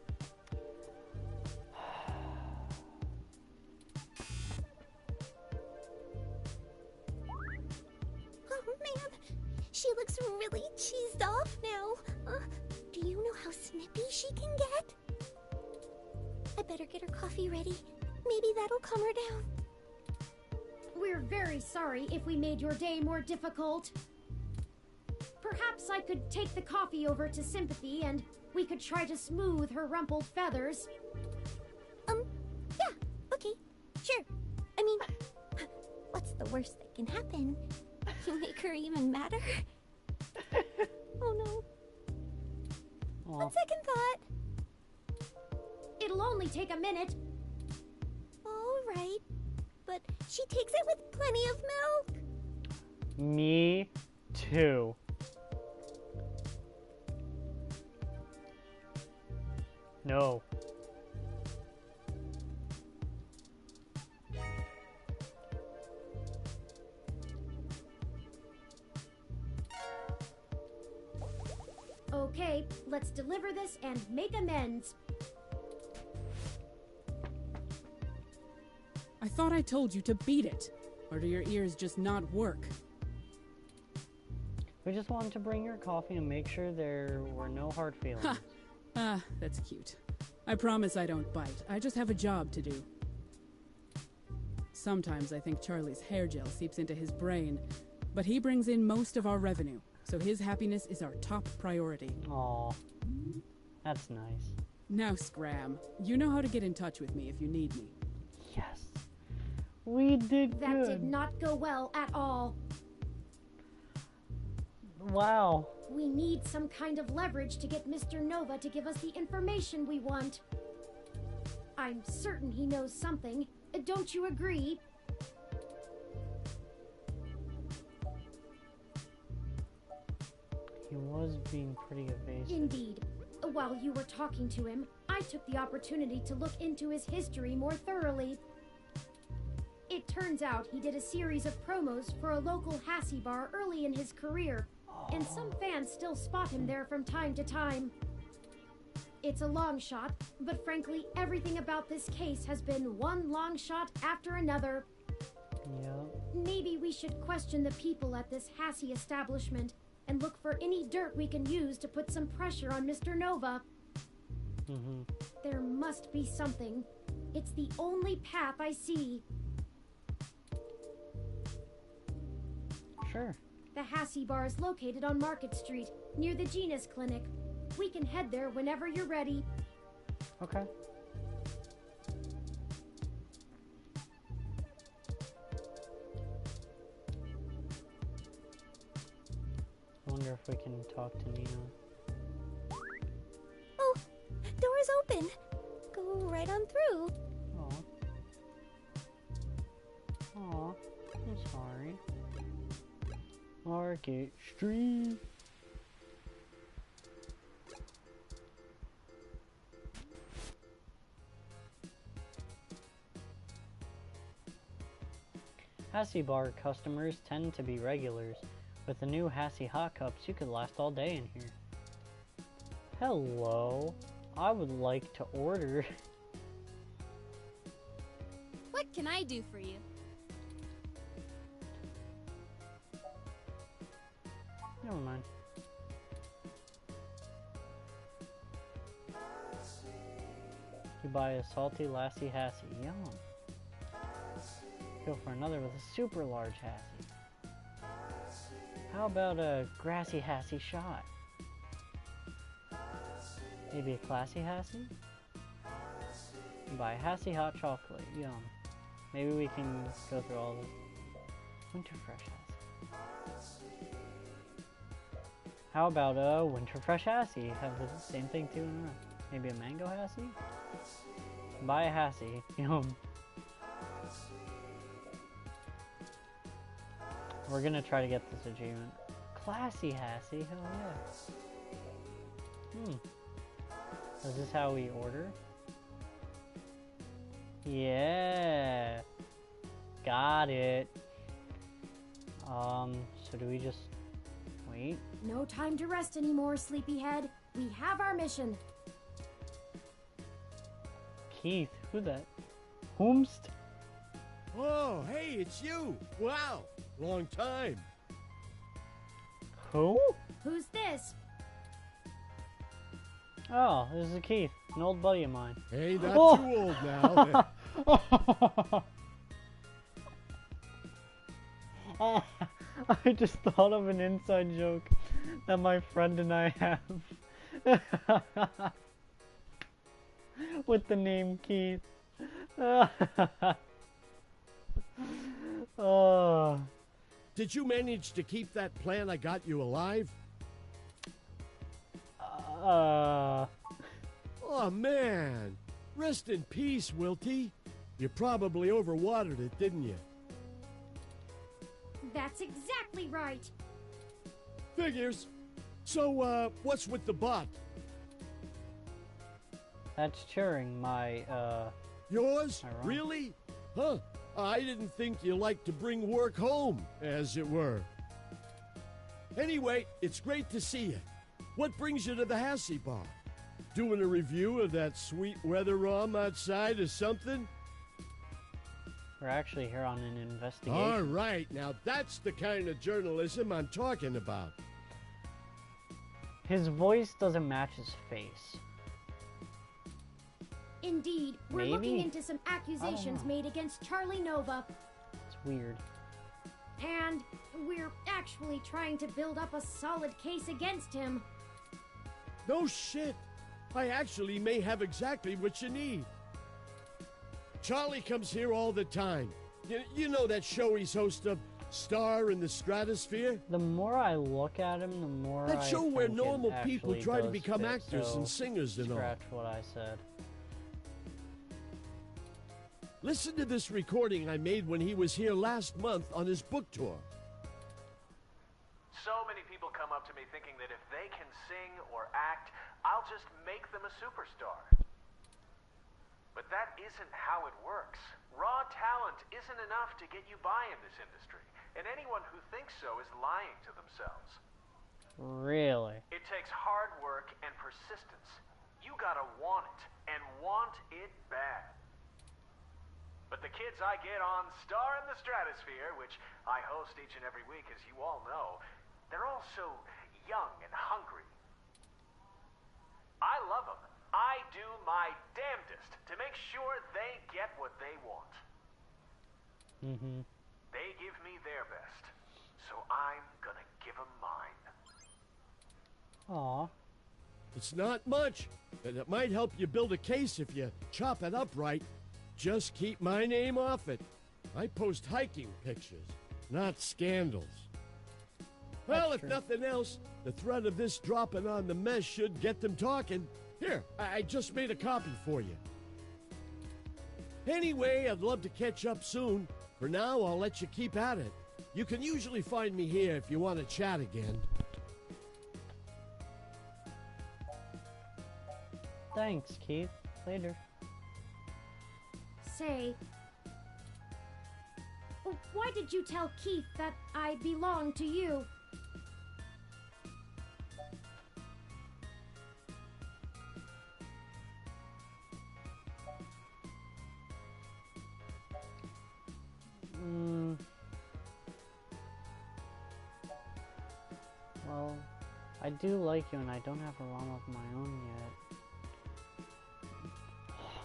Oh man, she looks really cheesed off now. Do you know how snippy she can get? I better get her coffee ready. Maybe that'll calm her down. We're very sorry if we made your day more difficult. Perhaps I could take the coffee over to Sympathy and we could try to smooth her rumpled feathers. Yeah, okay, sure. I mean, what's the worst that can happen? You make her even madder? Oh no. Aw. On second thought. It'll only take a minute. All right, but she takes it with plenty of milk. Me too. No. Okay, let's deliver this and make amends. I thought I told you to beat it. Or do your ears just not work? We just wanted to bring your coffee and make sure there were no hard feelings. Ha! Ah, that's cute. I promise I don't bite. I just have a job to do. Sometimes I think Charlie's hair gel seeps into his brain, but he brings in most of our revenue, so his happiness is our top priority. Aw. That's nice. Now, Scram, you know how to get in touch with me if you need me. Yes. We did That good. did not go well at all. Wow. We need some kind of leverage to get Mr. Nova to give us the information we want. I'm certain he knows something. Don't you agree? He was being pretty evasive. Indeed. While you were talking to him, I took the opportunity to look into his history more thoroughly. It turns out he did a series of promos for a local Hassie bar early in his career, and some fans still spot him there from time to time. It's a long shot, but frankly, everything about this case has been one long shot after another. Yep. Maybe we should question the people at this Hassie establishment and look for any dirt we can use to put some pressure on Mr. Nova. There must be something. It's the only path I see. Sure. The Hassie bar is located on Market Street, near the Genus Clinic. We can head there whenever you're ready. Okay. wonder if we can talk to Neo. Oh, door is open. Go right on through. Aw. Aw, I'm sorry. Market Street. Hassie Bar customers tend to be regulars. With the new Hassie Hot Cups, you could last all day in here. Hello. I would like to order. What can I do for you? Never mind. You buy a salty lassie Hassie. Yum. Go for another with a super large Hassie. How about a grassy Hassie shot? Maybe a classy Hassie? Buy Hassie hot chocolate. Yum. Maybe we can go through all the winter fresh Hassie. How about a winter fresh Hassie? Have the same thing too in a row. Maybe a mango Hassie? Buy a Hassie. Yum. We're gonna try to get this achievement. Classy Hassie, hell yeah. Is this how we order? Yeah. Got it. So do we just wait? No time to rest anymore, sleepyhead. We have our mission. Keith, who that? Whomst? Oh, hey, it's you. Wow, long time. Who? Who's this? Oh, this is Keith, an old buddy of mine. Hey, not too old now. I just thought of an inside joke that my friend and I have with the name Keith. Oh. Did you manage to keep that plan I got you alive? Oh, man. Rest in peace, Wilty. You probably overwatered it, didn't you? That's exactly right. Figures. So, what's with the bot? That's Turing, my, Yours? Really? Huh. I didn't think you liked to bring work home, as it were. Anyway, it's great to see you. What brings you to the Hassie Bar? Doing a review of that sweet weather ROM outside or something? We're actually here on an investigation. All right, now that's the kind of journalism I'm talking about. His voice doesn't match his face. Indeed, we're Maybe? looking into some accusations made against Charlie Nova. It's weird. And we're actually trying to build up a solid case against him. No shit. I actually may have exactly what you need. Charlie comes here all the time. You know that show he's host of, Star in the Stratosphere? The more I look at him, the more that show where think normal it people actually try to does become fit, actors so and singers and all. scratch what I said. Listen to this recording I made when he was here last month on his book tour. So many people come up to me thinking that if they can sing or act, I'll just make them a superstar. But that isn't how it works. Raw talent isn't enough to get you by in this industry, and anyone who thinks so is lying to themselves. Really? It takes hard work and persistence. You gotta want it, and want it bad. But the kids I get on Star in the Stratosphere, which I host each and every week, as you all know, they're all so young and hungry. I love them. I do my damnedest to make sure they get what they want. They give me their best, so I'm gonna give them mine. Aw. It's not much, but it might help you build a case if you chop it up right. Just keep my name off it. I post hiking pictures, not scandals. Well, if nothing else, the threat of this dropping on the mess should get them talking. Here, I just made a copy for you. Anyway, I'd love to catch up soon. For now, I'll let you keep at it. You can usually find me here if you want to chat again. Thanks, Keith. Later. Say, why did you tell Keith that I belong to you? Well, I do like you and I don't have a llama of my own yet.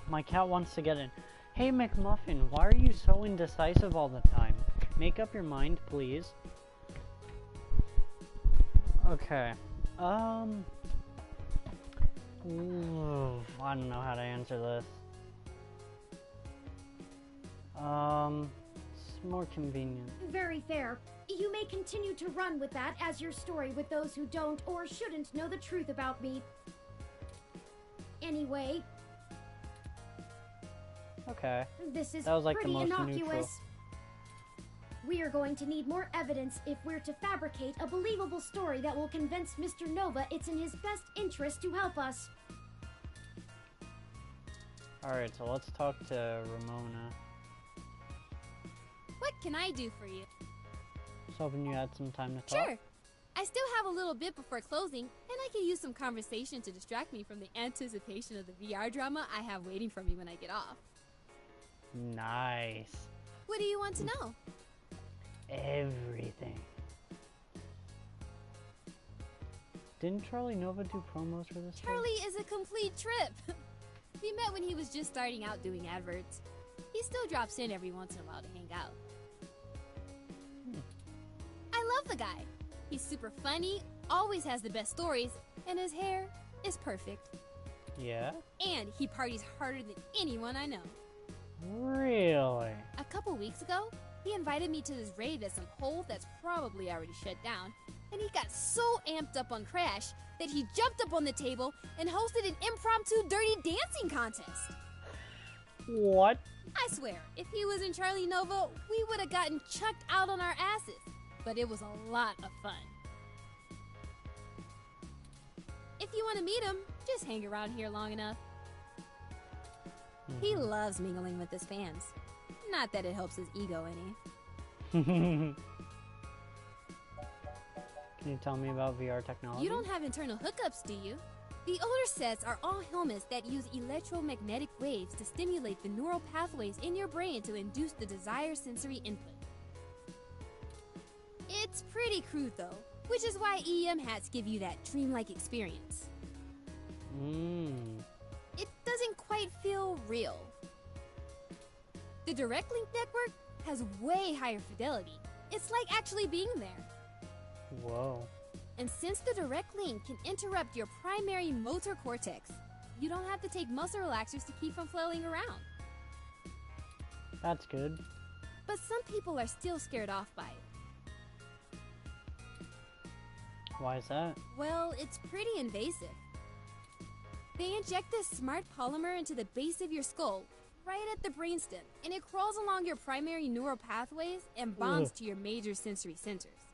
My cat wants to get in. Hey McMuffin, why are you so indecisive all the time? Make up your mind, please. Okay. Ooh, I don't know how to answer this. It's more convenient. Very fair. You may continue to run with that as your story with those who don't or shouldn't know the truth about me. Anyway. Okay. This is that was like pretty the most innocuous. Neutral. We are going to need more evidence if we're to fabricate a believable story that will convince Mr. Nova it's in his best interest to help us. Alright, so let's talk to Ramona. What can I do for you? Just hoping you had some time to talk. Sure. I still have a little bit before closing, and I could use some conversation to distract me from the anticipation of the VR drama I have waiting for me when I get off. Nice. What do you want to know? Everything. Didn't Charlie Nova do promos for this? Charlie is a complete trip. We met when he was just starting out doing adverts. He still drops in every once in a while to hang out. I love the guy. He's super funny, always has the best stories, and his hair is perfect. Yeah? And he parties harder than anyone I know. Really? A couple weeks ago, he invited me to this raid at some hole that's probably already shut down, and he got so amped up on Crash that he jumped up on the table and hosted an impromptu dirty dancing contest. What? I swear, if he was in Charlie Nova, we would have gotten chucked out on our asses. But it was a lot of fun. If you want to meet him, just hang around here long enough. He loves mingling with his fans. Not that it helps his ego any. Can you tell me about VR technology? You don't have internal hookups, do you? The older sets are all helmets that use electromagnetic waves to stimulate the neural pathways in your brain to induce the desired sensory input. It's pretty crude though, which is why EM hats give you that dreamlike experience. It doesn't quite feel real. The Direct Link network has way higher fidelity. It's like actually being there. Whoa. And since the Direct Link can interrupt your primary motor cortex, you don't have to take muscle relaxers to keep from flailing around. That's good. But some people are still scared off by it. Why is that? Well, it's pretty invasive. They inject this smart polymer into the base of your skull, right at the brainstem, and it crawls along your primary neural pathways and bonds to your major sensory centers.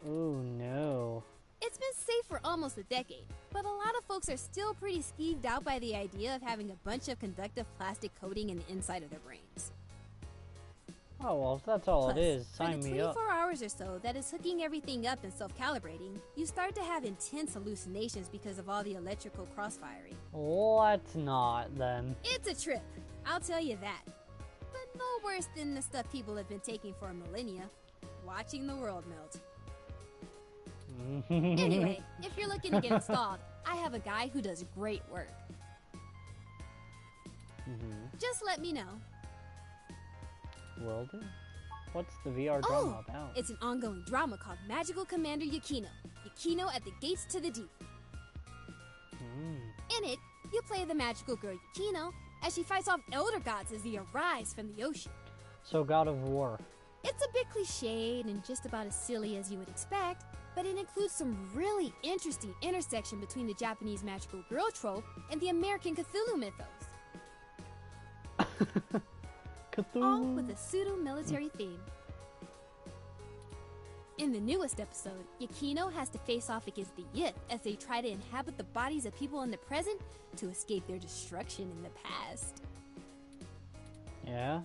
Oh no. It's been safe for almost a decade, but a lot of folks are still pretty skeeved out by the idea of having a bunch of conductive plastic coating in the inside of their brains. Oh well, if that's all Plus, it is, sign for the me up. 24 hours or so that is hooking everything up and self-calibrating, you start to have intense hallucinations because of all the electrical crossfiring. Let's not, then. It's a trip, I'll tell you that. But no worse than the stuff people have been taking for millennia. Watching the world melt. Anyway, if you're looking to get installed, I have a guy who does great work. Just let me know. Will do. What's the VR drama about? It's an ongoing drama called Magical Commander Yukino. Yukino at the Gates to the Deep. In it, you play the magical girl Yukino as she fights off elder gods as they arise from the ocean. So God of War. It's a bit cliched and just about as silly as you would expect, but it includes some really interesting intersection between the Japanese magical girl trope and the American Cthulhu mythos. Cthulhu. All with a pseudo-military theme. In the newest episode, Yukino has to face off against the Yith as they try to inhabit the bodies of people in the present to escape their destruction in the past. Yeah?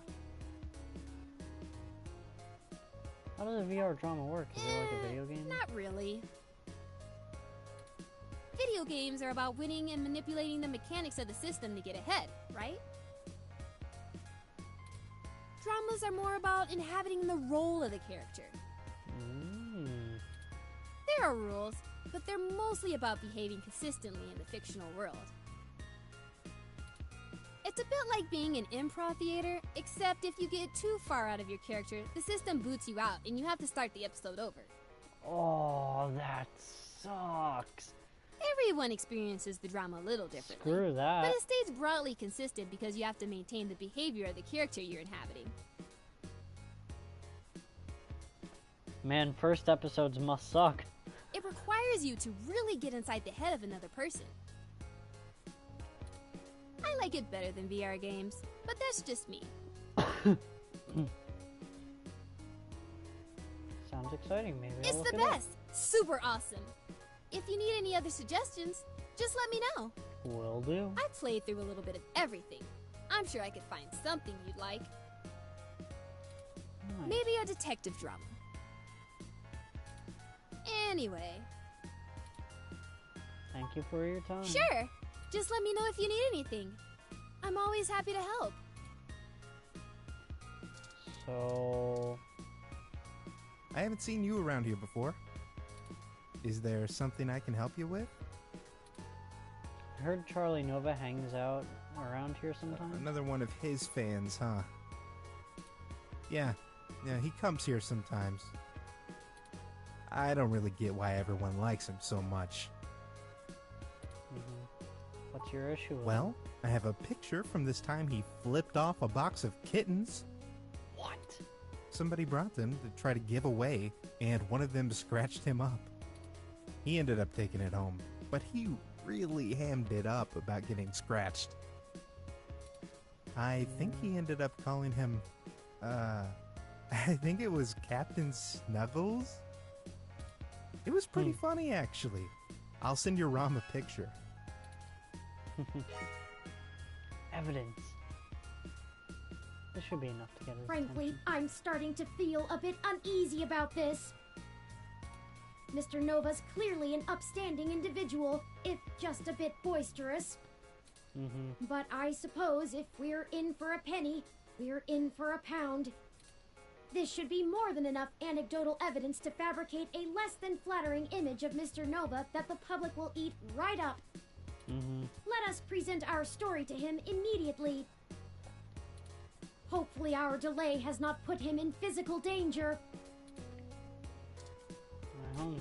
How does a VR drama work? Is it like a video game? Not really. Video games are about winning and manipulating the mechanics of the system to get ahead, right? Dramas are more about inhabiting the role of the character. There are rules, but they're mostly about behaving consistently in the fictional world. It's a bit like being in improv theater, except if you get too far out of your character, the system boots you out and you have to start the episode over. Oh, that sucks. Everyone experiences the drama a little differently. Screw that. But it stays broadly consistent because you have to maintain the behavior of the character you're inhabiting. Man, first episodes must suck. It requires you to really get inside the head of another person. I like it better than VR games, but that's just me. Sounds exciting, maybe It's I'll the look it best! Super awesome! If you need any other suggestions, just let me know. Will do. I played through a little bit of everything. I'm sure I could find something you'd like. Nice. Maybe a detective drama. Anyway. Thank you for your time. Sure! Just let me know if you need anything. I'm always happy to help. So... I haven't seen you around here before. Is there something I can help you with? I heard Charlie Nova hangs out around here sometimes. Another one of his fans, huh? Yeah, he comes here sometimes. I don't really get why everyone likes him so much. What's your issue with Well, I have a picture from this time he flipped off a box of kittens. What? Somebody brought them to try to give away, and one of them scratched him up. He ended up taking it home, but he really hammed it up about getting scratched. I think he ended up calling him, I think it was Captain Snuggles? It was pretty funny, actually. I'll send your Rom a picture. Evidence. This should be enough to get his Frankly, attention. I'm starting to feel a bit uneasy about this. Mr. Nova's clearly an upstanding individual, if just a bit boisterous. But I suppose if we're in for a penny, we're in for a pound. This should be more than enough anecdotal evidence to fabricate a less than flattering image of Mr. Nova that the public will eat right up. Let us present our story to him immediately. Hopefully our delay has not put him in physical danger. I hope not.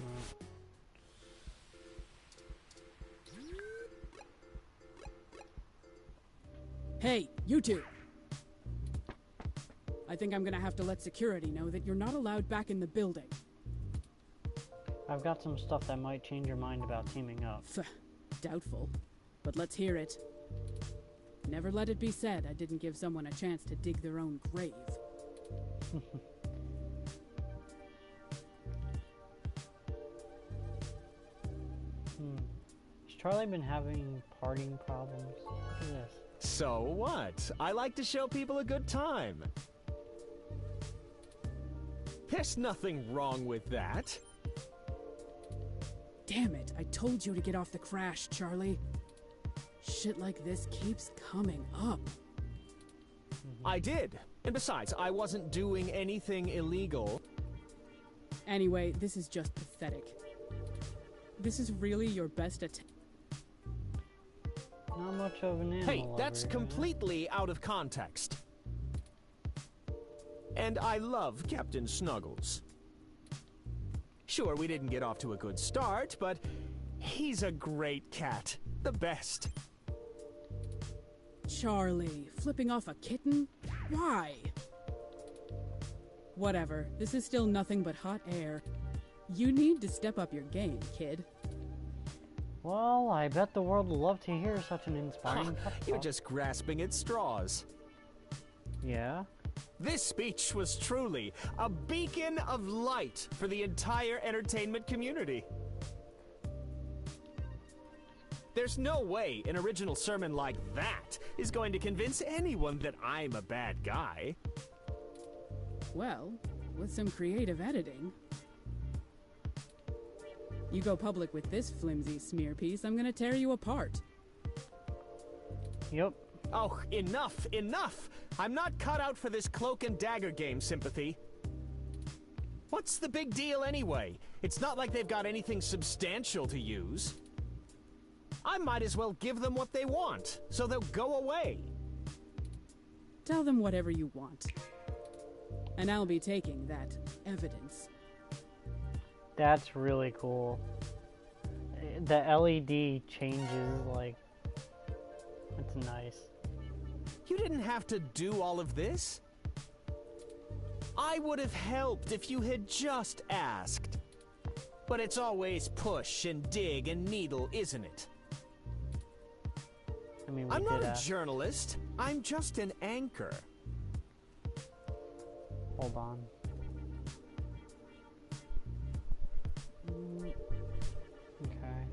Hey, you two! I think I'm gonna have to let security know that you're not allowed back in the building. I've got some stuff that might change your mind about teaming up. Doubtful. But let's hear it. Never let it be said I didn't give someone a chance to dig their own grave. Has Charlie been having partying problems? Look at this. So what? I like to show people a good time. There's nothing wrong with that. Damn it, I told you to get off the crash, Charlie. Shit like this keeps coming up. I did. And besides, I wasn't doing anything illegal. Anyway, this is just pathetic. This is really your best attempt. Not much of an animal. Hey, that's over here. completely out of context. And I love Captain Snuggles. Sure, we didn't get off to a good start, but he's a great cat. The best. Charlie, flipping off a kitten? Why? Whatever. This is still nothing but hot air. You need to step up your game, kid. Well, I bet the world will love to hear such an inspiring pep You're talk. just grasping at straws. Yeah? This speech was truly a beacon of light for the entire entertainment community. There's no way an original sermon like that is going to convince anyone that I'm a bad guy. Well, with some creative editing. You go public with this flimsy smear piece, I'm gonna tear you apart. Yep. Oh, enough, enough! I'm not cut out for this cloak and dagger game, Sympathy. What's the big deal anyway? It's not like they've got anything substantial to use. I might as well give them what they want, so they'll go away. Tell them whatever you want. And I'll be taking that evidence. That's really cool. The LED changes, like, it's nice. You didn't have to do all of this. I would have helped if you had just asked. But it's always push and dig and needle, isn't it? I mean, I'm not a journalist. I'm just an anchor. Hold on. Okay.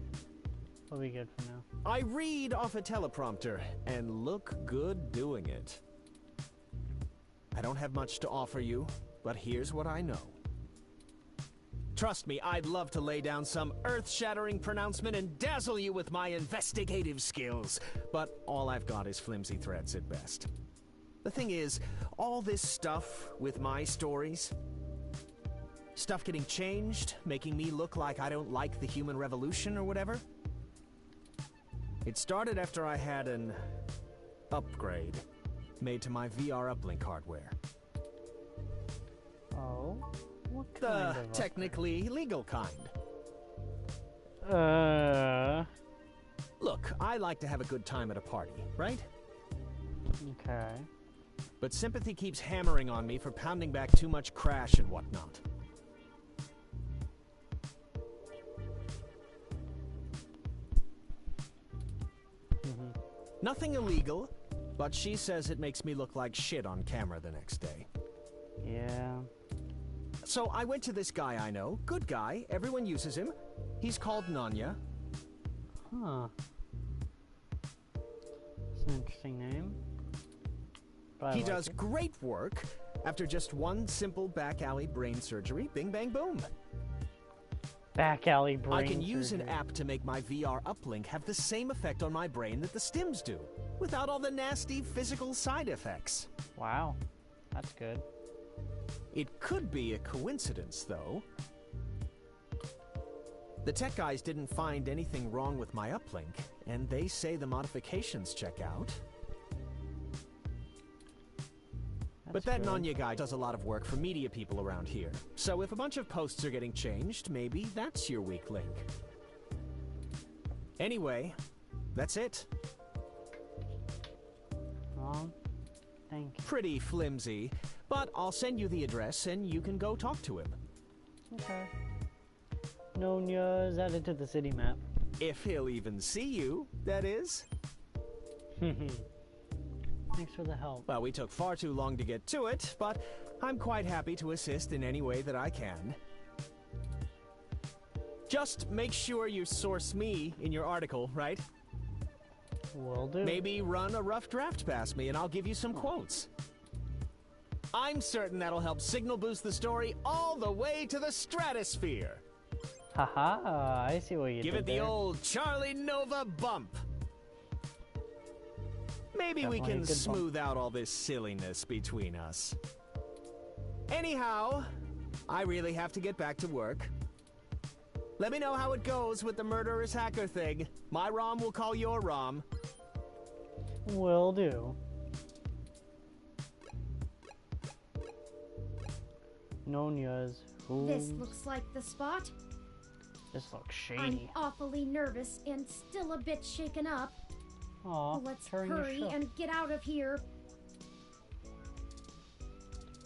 We'll be good for now. I read off a teleprompter and look good doing it. I don't have much to offer you, but here's what I know. Trust me, I'd love to lay down some earth-shattering pronouncement and dazzle you with my investigative skills, but all I've got is flimsy threads at best. The thing is, all this stuff with my stories, stuff getting changed, making me look like I don't like the human revolution or whatever, it started after I had an upgrade made to my VR uplink hardware. Oh? What The kind of technically legal kind. Look, I like to have a good time at a party, right? Okay. But Sympathy keeps hammering on me for pounding back too much crash and whatnot. Nothing illegal, but she says it makes me look like shit on camera the next day. Yeah. So I went to this guy I know, good guy, everyone uses him. He's called Nanya. Huh. It's an interesting name. But He I like does it. great work. After just one simple back alley brain surgery, bing bang boom. Back alley brain I can use an surgery. app to make my VR uplink have the same effect on my brain that the stims do, without all the nasty physical side effects. Wow. That's good. It could be a coincidence, though. The tech guys didn't find anything wrong with my uplink, and they say the modifications check out. But that good. Nanya guy does a lot of work for media people around here. So if a bunch of posts are getting changed, maybe that's your weak link. Anyway, that's it. Well, thank you. Pretty flimsy, but I'll send you the address and you can go talk to him. Okay. Nonya's added to the city map. If he'll even see you, that is. Thanks for the help. Well, we took far too long to get to it, but I'm quite happy to assist in any way that I can. Just make sure you source me in your article, right? Will do. Maybe run a rough draft past me and I'll give you some quotes. I'm certain that'll help signal boost the story all the way to the stratosphere. Haha, I see what you Give did it the there. old Charlie Nova bump. Maybe we Definitely a can good bump. smooth out all this silliness between us. Anyhow, I really have to get back to work. Let me know how it goes with the murderous hacker thing. My ROM will call your ROM. Will do. Nonya's. This looks like the spot. This looks I'm shady. awfully nervous and still a bit shaken up. Aw, Let's turn your hurry show. and get out of here.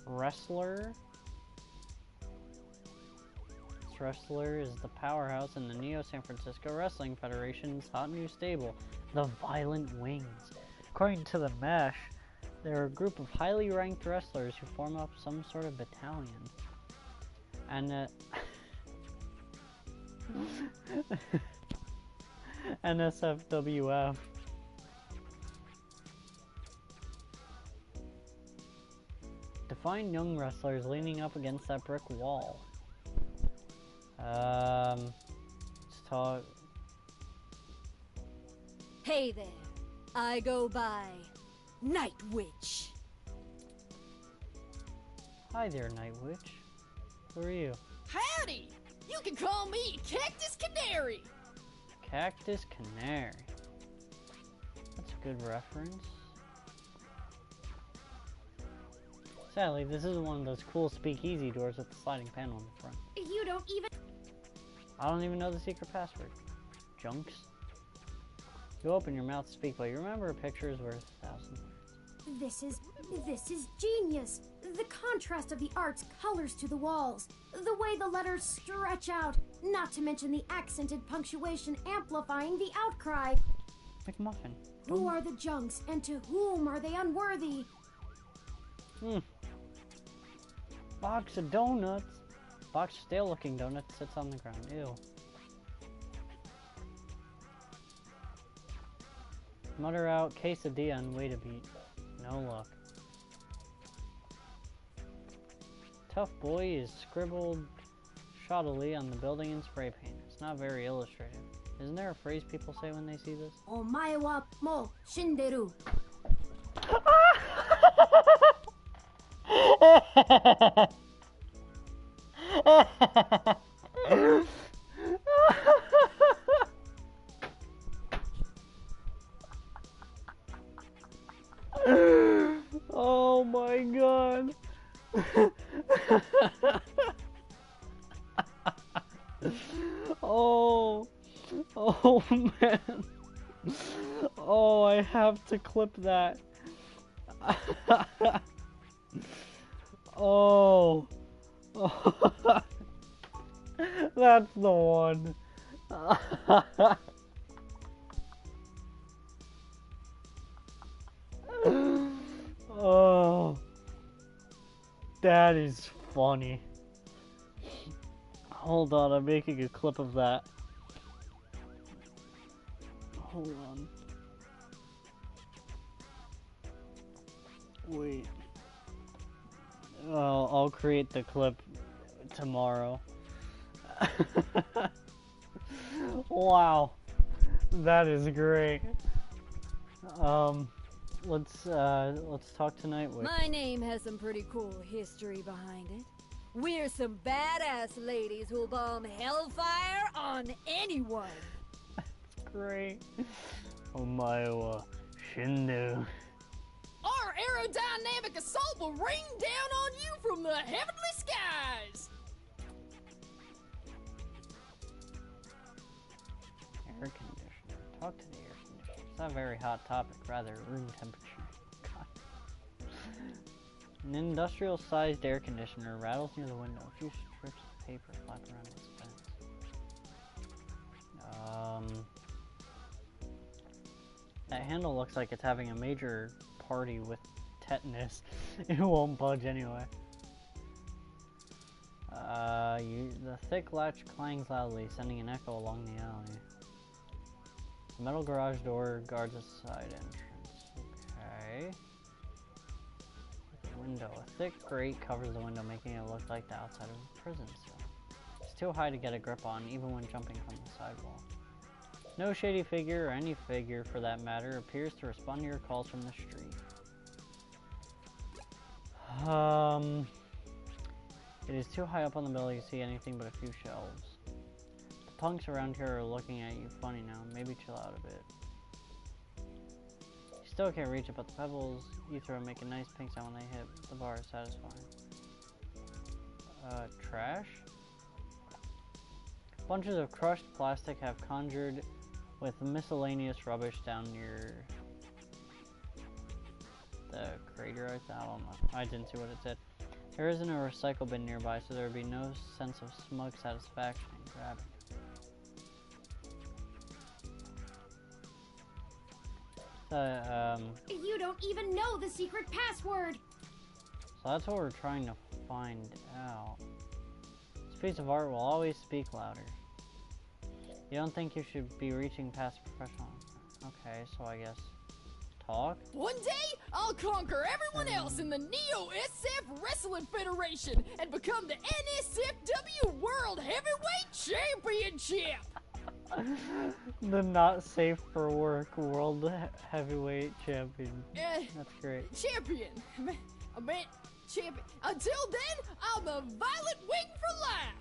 Wrestler? wrestler is the powerhouse in the Neo San Francisco Wrestling Federation's hot new stable, the Violent Wings. According to the Mesh, they're a group of highly ranked wrestlers who form up some sort of battalion. And NSFWF. To find young wrestlers leaning up against that brick wall. Let's talk. Hey there, I go by Night Witch. Hi there, Night Witch. Who are you? Howdy! You can call me Cactus Canary! Cactus Canary. That's a good reference. Sadly, this isn't one of those cool speakeasy doors with the sliding panel in the front. You don't even... I don't even know the secret password. Junks. You open your mouth to speak, but you remember a picture is worth 1,000 words. This is genius. The contrast of the art's colors to the walls. The way the letters stretch out. Not to mention the accented punctuation amplifying the outcry. McMuffin. Who are the junks and to whom are they unworthy? Box of donuts. Box of stale looking donuts sits on the ground. Ew. Mutter out quesadilla and wait a beat. No luck. Tough boy is scribbled shoddily on the building in spray paint. It's not very illustrative. Isn't there a phrase people say when they see this? Omae wa mo shinderu. Oh my god. Oh man. Oh, I have to clip that. Oh. That's the one. Oh. That is funny. Hold on, I'm making a clip of that. Hold on. Wait. I'll create the clip tomorrow. Wow. That is great. Let's talk tonight with... My name has some pretty cool history behind it. We're some badass ladies who'll bomb hellfire on anyone. Great. Omae wa shinderu. Our aerodynamic assault will rain down on you from the heavenly skies! Air conditioner. Talk to the air conditioner. It's not a very hot topic, rather room temperature. God. An industrial-sized air conditioner rattles near the window. A few strips of paper flap around its vents. That handle looks like it's having a major party with tetanus. It won't budge anyway. The thick latch clangs loudly, sending an echo along the alley. The metal garage door guards the side entrance. Okay. Window. A thick grate covers the window, making it look like the outside of a prison cell. It's too high to get a grip on, even when jumping from the sidewall. No shady figure, or any figure for that matter, appears to respond to your calls from the street. It is too high up on the building to see anything but a few shelves. The punks around here are looking at you funny now. Maybe chill out a bit. You still can't reach it, but the pebbles you throw make a nice pink sound when they hit the bar. Is satisfying. Trash? Bunches of crushed plastic have conjured with miscellaneous rubbish down near the crater. I don't know. I didn't see what it said. There isn't a recycle bin nearby, so there would be no sense of smug satisfaction in grabbing. You don't even know the secret password! So that's what we're trying to find out. This piece of art will always speak louder. You don't think you should be reaching past professional? Okay, so I guess talk? One day, I'll conquer everyone else in the Neo-SF Wrestling Federation and become the NSFW World Heavyweight Championship! The not safe for work world heavyweight champion. That's great. Champion! I meant champion. Until then, I'm the Violet Wing for life!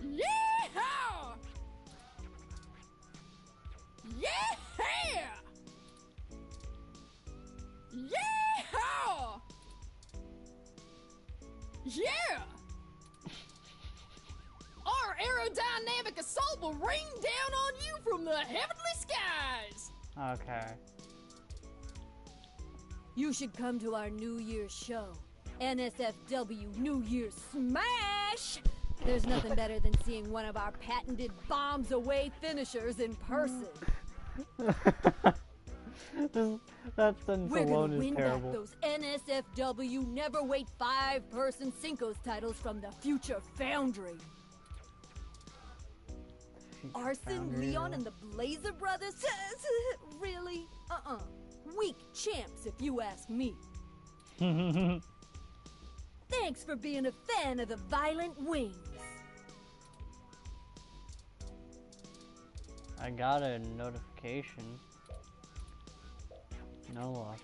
Yeah! Yeah! Yeah! Yeah! Our aerodynamic assault will rain down on you from the heavenly skies! Okay. You should come to our New Year's show. NSFW New Year's Smash! There's nothing better than seeing one of our patented bombs away finishers in person. That sentence We're alone gonna is win terrible. back those NSFW Neverweight 5-person Cinco's titles from the Future Foundry. Arson, Leon, and the Blazer Brothers? Really? Weak champs, if you ask me. Thanks for being a fan of the Violent Wings. I got a notification. No luck.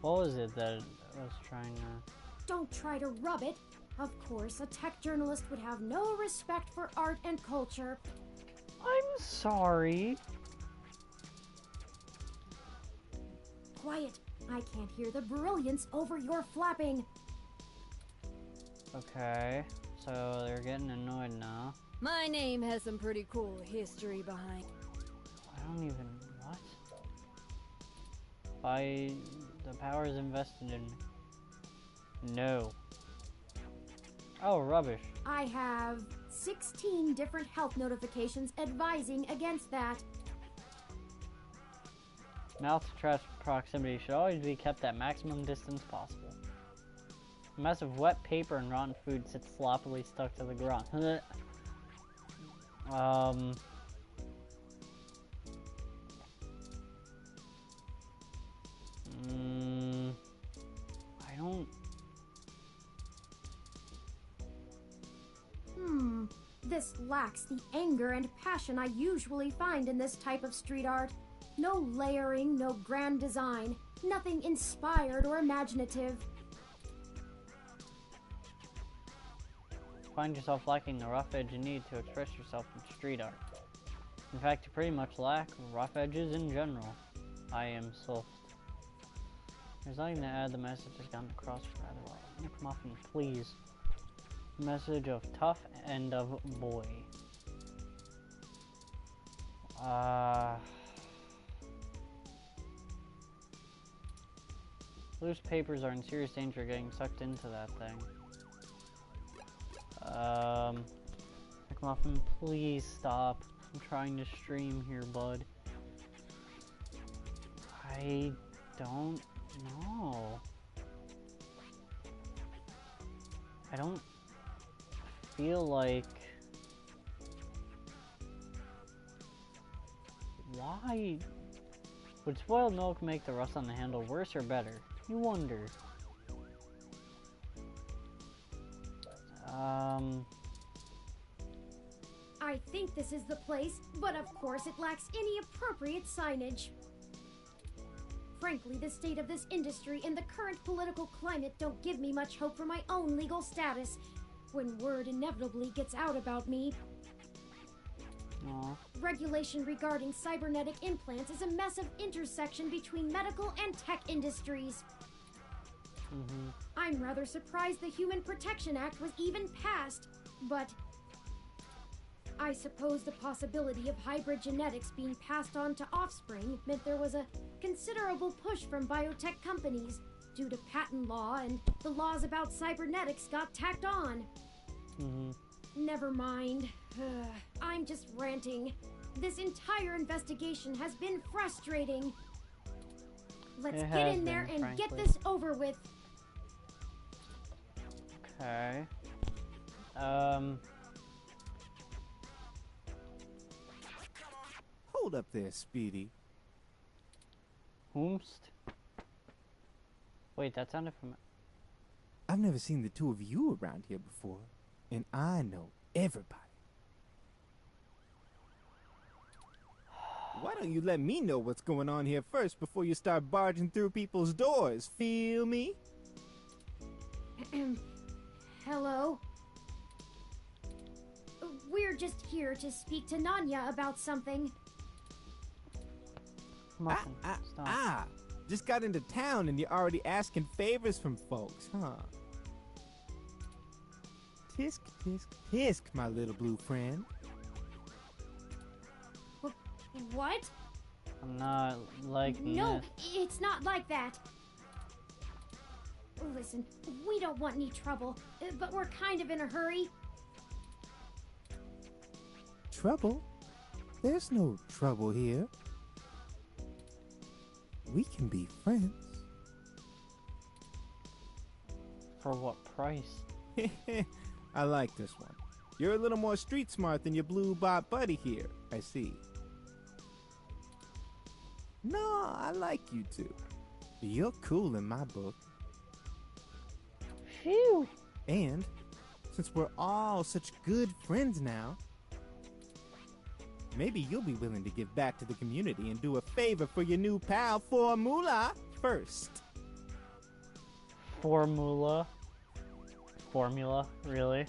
What was it that I was trying to... Don't try to rub it. Of course, a tech journalist would have no respect for art and culture. I'm sorry. Quiet. I can't hear the brilliance over your flapping. Okay, so they're getting annoyed now. My name has some pretty cool history behind. I don't even... what? By the powers invested in me. No. Oh, rubbish. I have 16 different health notifications advising against that. Mouth to trash proximity should always be kept at maximum distance possible. A mess of wet paper and rotten food sits sloppily stuck to the ground. I don't... This lacks the anger and passion I usually find in this type of street art. No layering, no grand design, nothing inspired or imaginative. Find yourself lacking the rough edge you need to express yourself in street art. In fact, you pretty much lack rough edges in general. I am soft. There's nothing to add, the message has gotten across rather well. Nick Muffin, please. Message of tough and of boy. Loose papers are in serious danger of getting sucked into that thing. McMuffin, please stop. I'm trying to stream here, bud. I don't know. I don't feel like... Why? Would spoiled milk make the rust on the handle worse or better? You wonder. I think this is the place, but of course it lacks any appropriate signage. Frankly, the state of this industry and the current political climate don't give me much hope for my own legal status when word inevitably gets out about me. Aww. Regulation regarding cybernetic implants is a mess of intersection between medical and tech industries. I'm rather surprised the Human Protection Act was even passed, but I suppose the possibility of hybrid genetics being passed on to offspring meant there was a considerable push from biotech companies due to patent law, and the laws about cybernetics got tacked on. Never mind. I'm just ranting. This entire investigation has been frustrating. Let's get in there and get this over with. Okay. Hold up there, Speedy. Whomst? Wait, that sounded from... I've never seen the two of you around here before, and I know everybody. Why don't you let me know what's going on here first before you start barging through people's doors? Feel me? Hello? We're just here to speak to Nanya about something. Just got into town and you're already asking favors from folks, huh? Tisk, tisk, tisk, my little blue friend. What? I'm not liking No, this. it's not like that. Listen, we don't want any trouble, but we're kind of in a hurry. Trouble? There's no trouble here. We can be friends. For what price? I like this one. You're a little more street smart than your blue bot buddy here, I see. No, I like you two. You're cool in my book. Phew. And since we're all such good friends now, maybe you'll be willing to give back to the community and do a favor for your new pal Formula first. Formula? Formula? Really?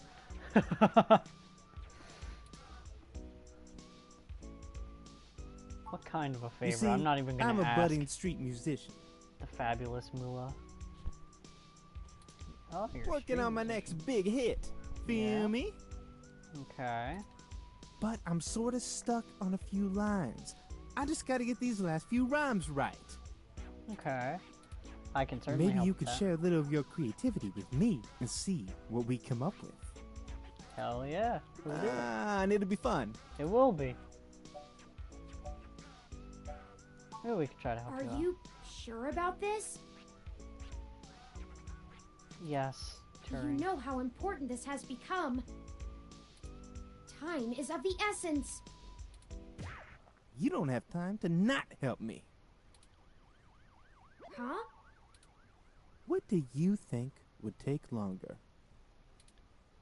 What kind of a favor? You see, I'm not even gonna I'm a ask. budding street musician. The fabulous Moolah. Oh, you're Working on my next big hit. Feel me? Okay. But I'm sort of stuck on a few lines. I just gotta get these last few rhymes right. Okay. I can certainly Maybe help you with could that. share a little of your creativity with me and see what we come up with. Hell yeah. We'll do it. And it'll be fun. It will be. Maybe we could try to help Are you out. you sure about this? Yes, You Turing. know how important this has become. Time is of the essence. You don't have time to not help me. Huh? What do you think would take longer?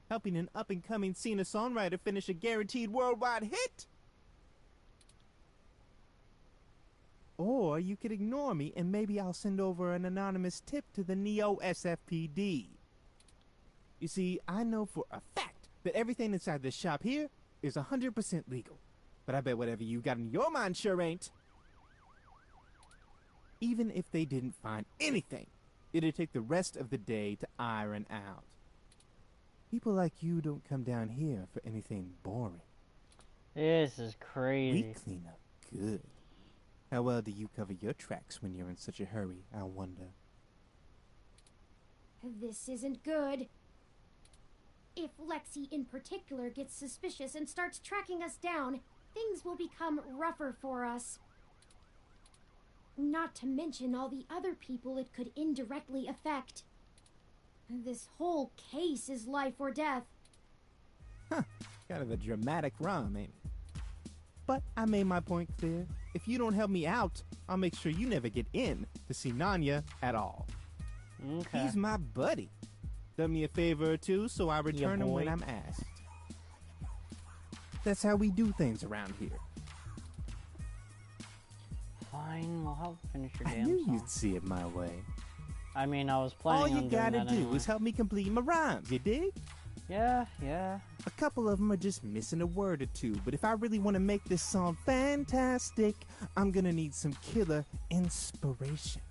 Helping an up-and-coming singer-songwriter finish a guaranteed worldwide hit? Or you could ignore me and maybe I'll send over an anonymous tip to the Neo SFPD. You see, I know for a fact that everything inside this shop here is 100% legal. But I bet whatever you got in your mind sure ain't. Even if they didn't find anything, it'd take the rest of the day to iron out. People like you don't come down here for anything boring. This is crazy. We clean up good. How well do you cover your tracks when you're in such a hurry, I wonder? This isn't good. If Lexi in particular gets suspicious and starts tracking us down, things will become rougher for us. Not to mention all the other people it could indirectly affect. This whole case is life or death. Kind of a dramatic rhyme, ain't it? But I made my point clear. If you don't help me out, I'll make sure you never get in to see Nanya at all. Okay. He's my buddy. Done me a favor or two, so I return him when boy. I'm asked. That's how we do things around here. Fine, we'll help finish your I damn knew song. you'd see it my way. I mean, I was planning All on you doing gotta that do anyway. is help me complete my rhymes, you dig? Yeah, yeah. A couple of them are just missing a word or two, but if I really want to make this song fantastic, I'm gonna need some killer inspiration.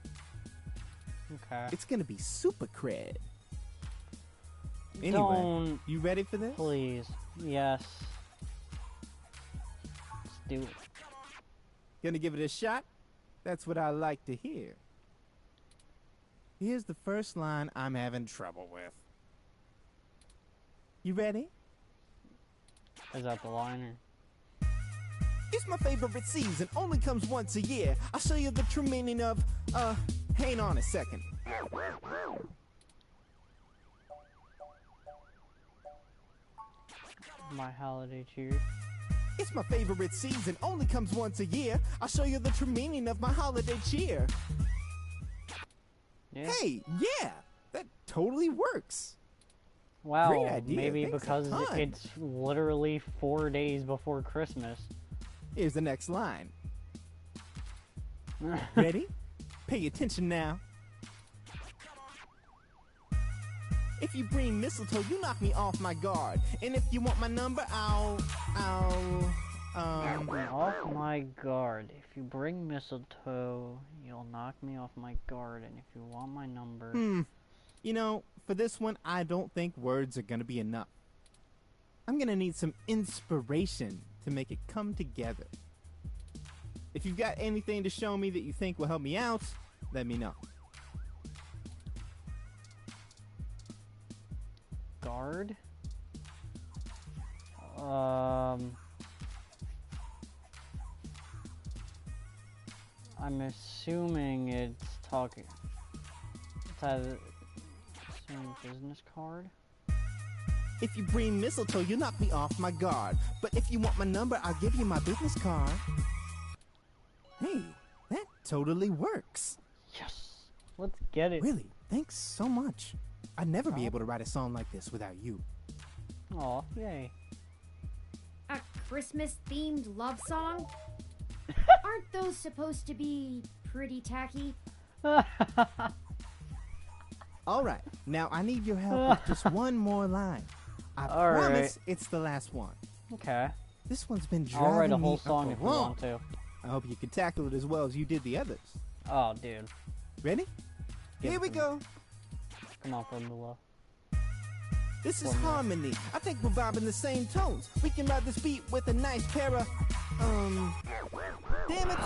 Okay. It's gonna be super cred. Anyway, Don't, you ready for this? please. Yes. do it. Gonna give it a shot? That's what I like to hear. Here's the first line I'm having trouble with. You ready? Is that the liner? It's my favorite season, only comes once a year. I'll show you the true meaning of, hang on a second. My holiday cheer. It's my favorite season, only comes once a year. I'll show you the true meaning of my holiday cheer. Yeah. Hey, yeah, that totally works. Wow, Great idea. maybe Thanks a because ton. it's literally 4 days before Christmas. Here's the next line. Ready? Pay attention now. If you bring mistletoe, you knock me off my guard. And if you want my number, I'll Off my guard. If you bring mistletoe, you'll knock me off my guard. And if you want my number... You know, for this one, I don't think words are gonna be enough. I'm gonna need some inspiration to make it come together. If you've got anything to show me that you think will help me out, let me know. Guard? I'm assuming it's talking. It's either assuming business card. If you bring mistletoe, you knock me off my guard. But if you want my number, I'll give you my business card. Hey, that totally works. Yes, let's get it. Really, thanks so much. I'd never be able to write a song like this without you. Aw, yay. A Christmas-themed love song? Aren't those supposed to be pretty tacky? All right, now I need your help with just one more line. I promise it's the last one. Okay. This one's been driving I'll write a me whole up song if you wrong. want to. I hope you can tackle it as well as you did the others. Oh, dude. Ready? Here we go. Come on, Formula. This is harmony. I think we're vibing the same tones. We can ride this beat with a nice pair of, damn it.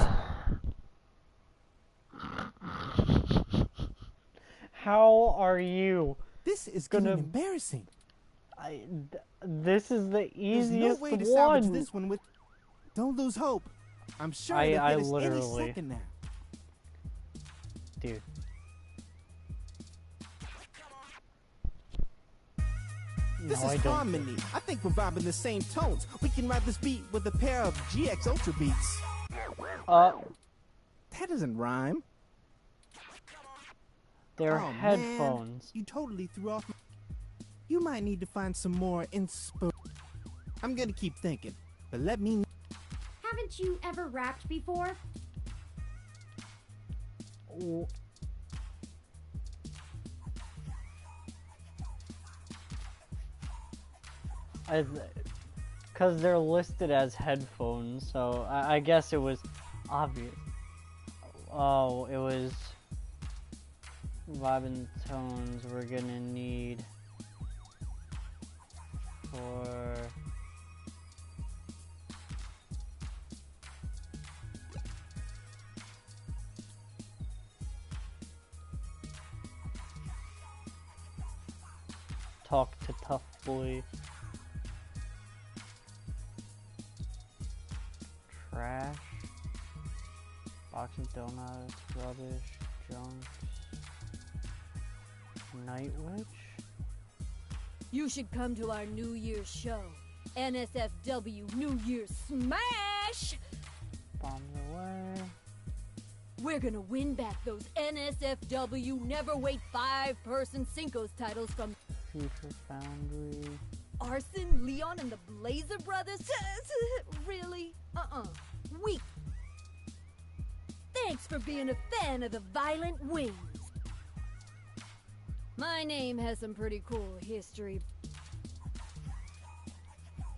How are you? This is getting embarrassing. This is the easiest There's no way to salvage this one with. Don't lose hope. I'm sure I it'll hit us any literally- second now. Dude. This No, I is don't. harmony. I think we're vibing the same tones. We can ride this beat with a pair of GX Ultra beats. That doesn't rhyme. They're Oh, headphones. Man, you totally threw off. You might need to find some more inspo. I'm gonna keep thinking, but let me. Haven't you ever rapped before? Because they're listed as headphones, so I guess it was obvious. Oh, it was vibing tones we're gonna need for talk to tough boy. Trash, box of donuts, rubbish, junk, Night Witch? You should come to our New Year's show. NSFW New Year's Smash! Bombs away. We're gonna win back those NSFW Never Wait 5-person Cinco's titles from Future Foundry. Arson, Leon, and the Blazer Brothers? Really? Weak. Thanks for being a fan of the Violent Wings. My name has some pretty cool history.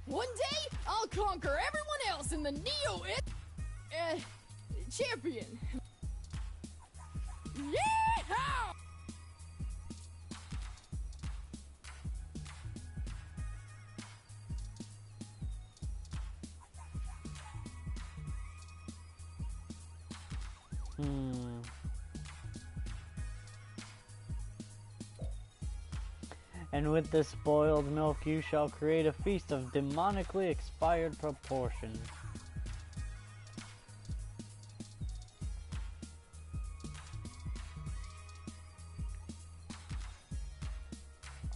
One day, I'll conquer everyone else in the champion. Yeah! And with this spoiled milk you shall create a feast of demonically expired proportions.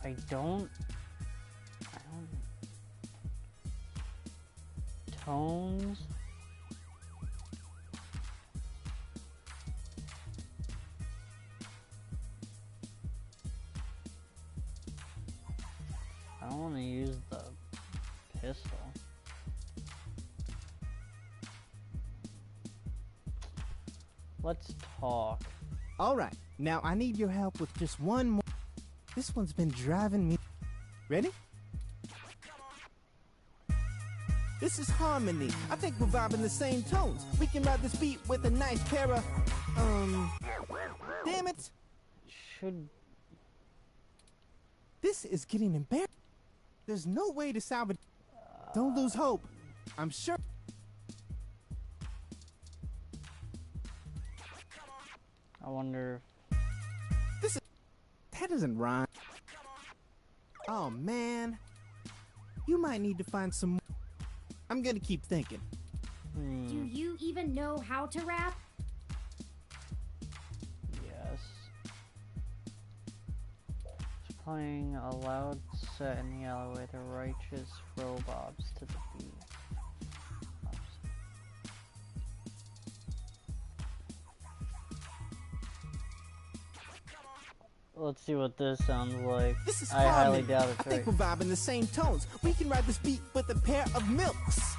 I don't... Tones? I don't want to use the pistol. Let's talk. Alright, now I need your help with just one more. This one's been driving me. Ready? This is harmony. I think we're vibing the same tones. We can ride this beat with a nice pair of, damn it. This is getting embarrassing. There's no way to salvage. Don't lose hope. I'm sure. I wonder. That doesn't rhyme. Oh man. You might need to find some more. I'm gonna keep thinking. Do you even know how to rap? Yes. It's playing a loud set in the elevator. Righteous robobs to the beat. Let's see what this sounds like. This is I highly harmony. doubt it's I think right. we're vibing the same tones. We can ride this beat with a pair of milks.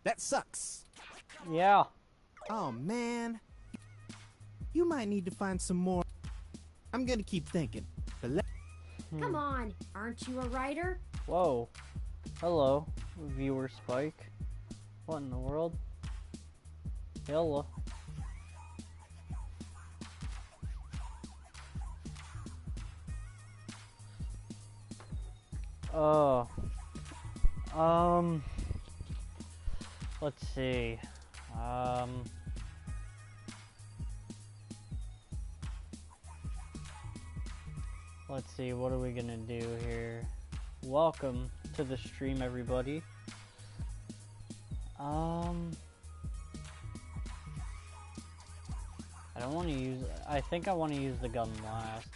That sucks. Yeah. Oh man. You might need to find some more. I'm gonna keep thinking. Come on, aren't you a writer? Whoa. Hello, viewer Spike. What in the world? Hello. Oh. Let's see. Let's see, what are we gonna do here? Welcome to the stream, everybody. I don't want to use... I think I want to use the gun last.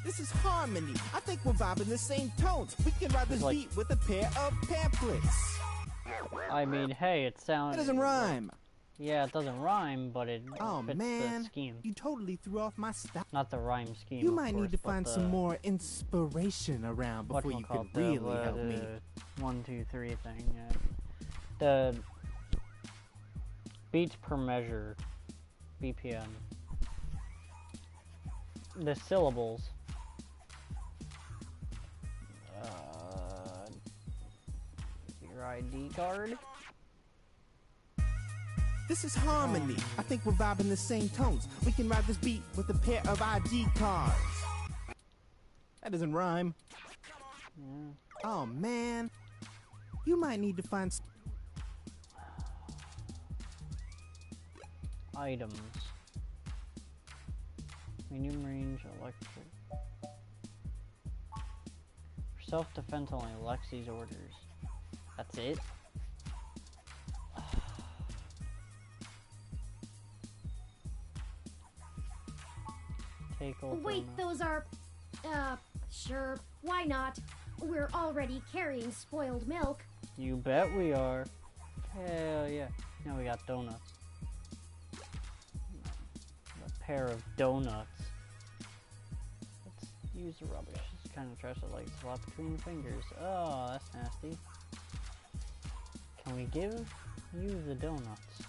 This is harmony. I think we're vibing the same tones. We can ride this beat with a pair of pamphlets. I mean, hey, it sounds... It doesn't rhyme. Yeah, it doesn't rhyme, but it Oh fits man, the scheme. you totally threw off my style. Not the rhyme scheme. You of might course, need to but find the, some more inspiration around before you can really help me. 1, 2, 3 thing. Yeah. The beats per measure, BPM. The syllables. Your ID card. This is harmony. I think we're vibing the same tones. We can ride this beat with a pair of ID cards. That doesn't rhyme. Yeah. Oh man. You might need to find Items. Medium range electric. For self-defense only, Lexi's orders. That's it? Take over. Wait, those are... sure, why not? We're already carrying spoiled milk. You bet we are. Hell yeah. Now we got donuts. A pair of donuts. Let's use the rubbish. It's kind of trash that like lots of clean fingers. Oh, that's nasty. Can we give you the donuts?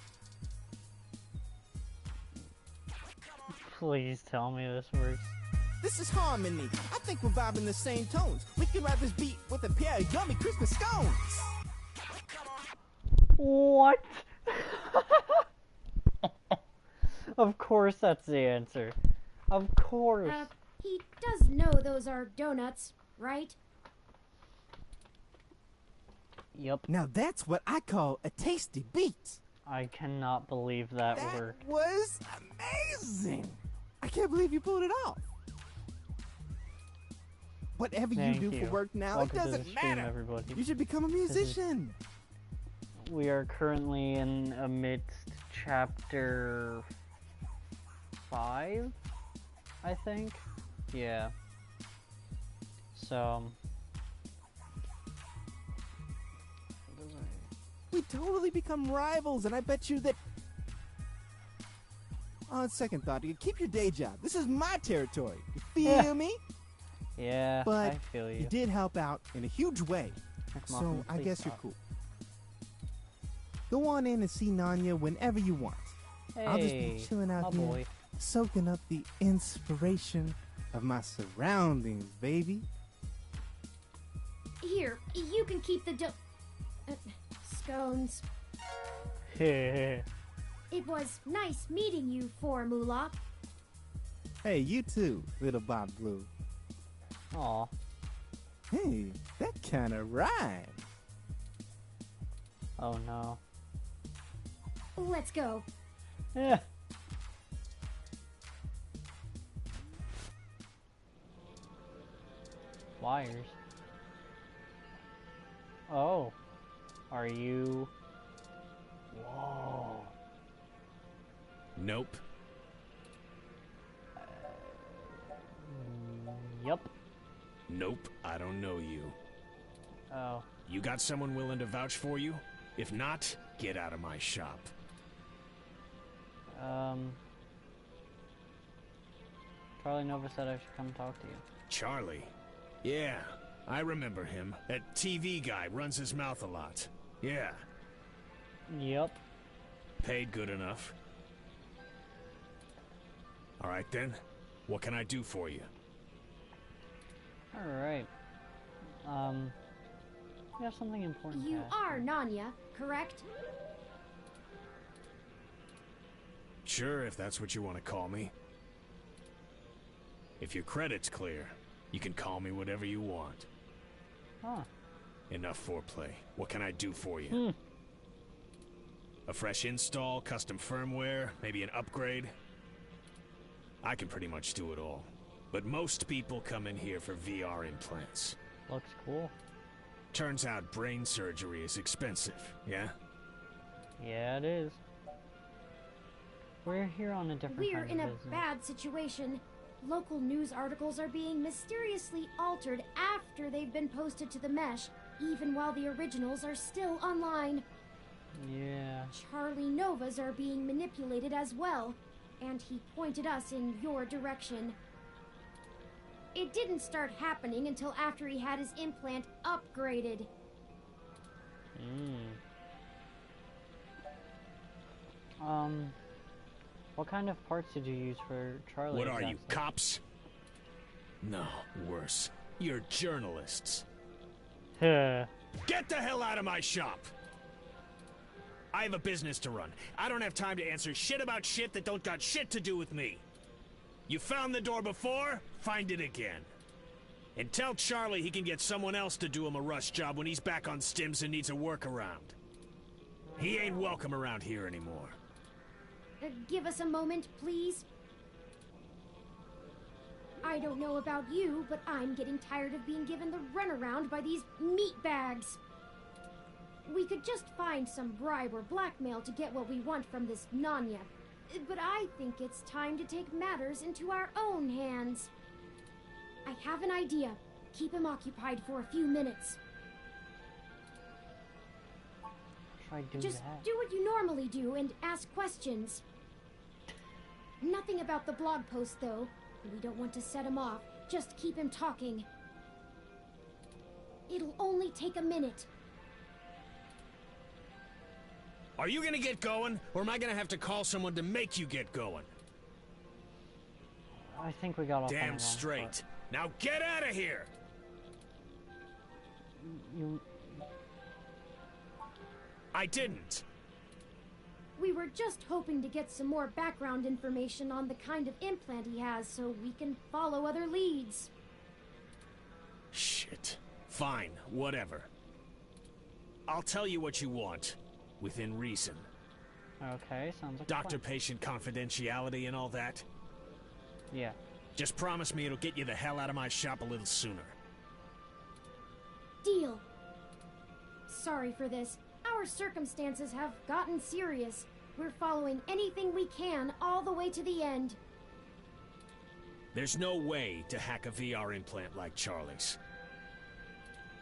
Please tell me this works. This is harmony. I think we're vibing the same tones. We can ride this beat with a pair of yummy Christmas scones. What? Of course that's the answer. Of course. He does know those are donuts, right? Yep. Now that's what I call a tasty beat. I cannot believe that worked. Was amazing. I can't believe you pulled it off. Whatever Thank you do for work now, Welcome it to the doesn't stream, matter. everybody. You should become a musician. We are currently in amidst chapter 5, I think. Yeah. So we totally become rivals, and I bet you that. On second thought, you keep your day job. This is my territory. You feel me? Yeah, but I feel you. You did help out in a huge way, so I guess you're cool. Go on in and see Nanya whenever you want. Hey, I'll just be chilling out here, boy. soaking up the inspiration of my surroundings, baby. Here, you can keep the scones. It was nice meeting you, Formula. Hey, you too, little Bob Blue. Aw. Hey, that kind of rhymes. Oh no. Let's go. Yeah. Wires. Oh. Are you... Whoa. Nope. Yup. Nope, I don't know you. Oh. You got someone willing to vouch for you? If not, get out of my shop. Charlie Nova said I should come talk to you. Charlie? Yeah, I remember him. That TV guy runs his mouth a lot. Yeah. Yep. Paid good enough. Alright then, what can I do for you? Alright. We have something important to You ask are Nanya, correct? Sure, if that's what you want to call me. If your credit's clear, you can call me whatever you want. Huh. Enough foreplay. What can I do for you? A fresh install, custom firmware, maybe an upgrade? I can pretty much do it all. But most people come in here for VR implants. Looks cool. Turns out brain surgery is expensive, yeah? Yeah, it is. We're here on a different We're kind in of a business. bad situation. Local news articles are being mysteriously altered after they've been posted to the mesh, even while the originals are still online. Yeah. Charlie Novas are being manipulated as well, and he pointed us in your direction. It didn't start happening until after he had his implant upgraded. What kind of parts did you use for Charlie? What are you, exactly? cops? No, worse. You're journalists. Get the hell out of my shop! I have a business to run. I don't have time to answer shit about shit that don't got shit to do with me. You found the door before? Find it again. And tell Charlie he can get someone else to do him a rush job when he's back on stims and needs a workaround. He ain't welcome around here anymore. Give us a moment, please. I don't know about you, but I'm getting tired of being given the runaround by these meatbags. We could just find some bribe or blackmail to get what we want from this Nanya. But I think it's time to take matters into our own hands. I have an idea. Keep him occupied for a few minutes. Try do Just that. do what you normally do and ask questions. Nothing about the blog post, though. We don't want to set him off. Just keep him talking. It'll only take a minute. Are you gonna get going, or am I gonna have to call someone to make you get going? I think we got off on the Damn wrong straight. foot. Now get out of here! I didn't. We were just hoping to get some more background information on the kind of implant he has so we can follow other leads. Shit. Fine, whatever. I'll tell you what you want, within reason. Okay, sounds like Doctor-patient confidentiality and all that? Yeah. Just promise me it'll get you the hell out of my shop a little sooner. Deal. Sorry for this. Our circumstances have gotten serious. We're following anything we can all the way to the end. There's no way to hack a VR implant like Charlie's.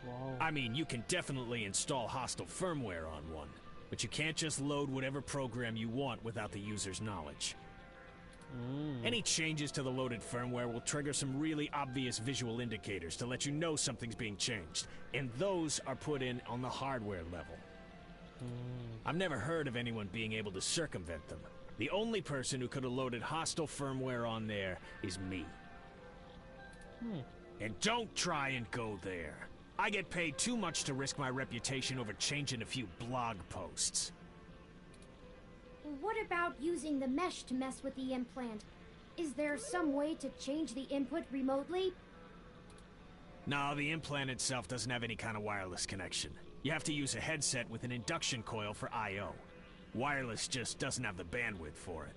Whoa. I mean, you can definitely install hostile firmware on one, but you can't just load whatever program you want without the user's knowledge. Any changes to the loaded firmware will trigger some really obvious visual indicators to let you know something's being changed, and those are put in on the hardware level. I've never heard of anyone being able to circumvent them. The only person who could have loaded hostile firmware on there is me. And don't try and go there. I get paid too much to risk my reputation over changing a few blog posts. What about using the mesh to mess with the implant? Is there some way to change the input remotely? No, the implant itself doesn't have any kind of wireless connection. You have to use a headset with an induction coil for I/O. Wireless just doesn't have the bandwidth for it.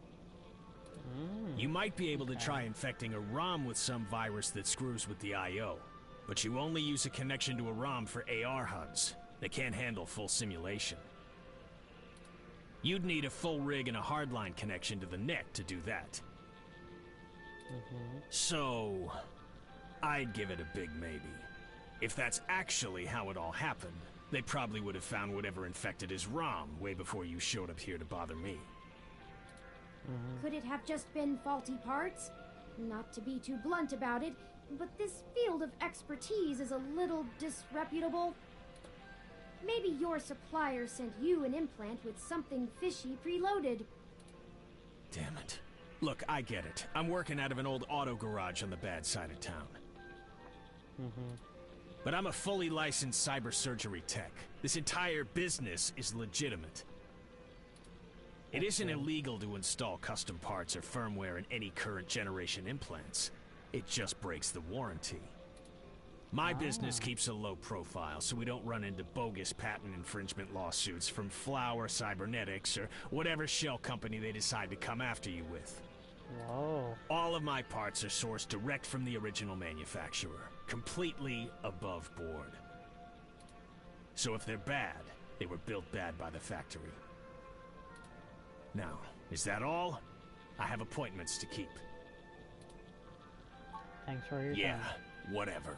You might be able to try infecting a ROM with some virus that screws with the I/O, but you only use a connection to a ROM for AR HUDs. They can't handle full simulation. You'd need a full rig and a hardline connection to the net to do that. So, I'd give it a big maybe. If that's actually how it all happened, they probably would have found whatever infected his ROM way before you showed up here to bother me. Could it have just been faulty parts? Not to be too blunt about it, but this field of expertise is a little disreputable. Maybe your supplier sent you an implant with something fishy preloaded. Damn it. Look, I get it. I'm working out of an old auto garage on the bad side of town. But I'm a fully licensed cyber surgery tech. This entire business is legitimate. It isn't illegal to install custom parts or firmware in any current generation implants. It just breaks the warranty. My business keeps a low profile so we don't run into bogus patent infringement lawsuits from Flower Cybernetics or whatever shell company they decide to come after you with. Whoa. All of my parts are sourced direct from the original manufacturer, completely above board. So if they're bad, they were built bad by the factory. Now, is that all? I have appointments to keep. Thanks for your Yeah, time. whatever.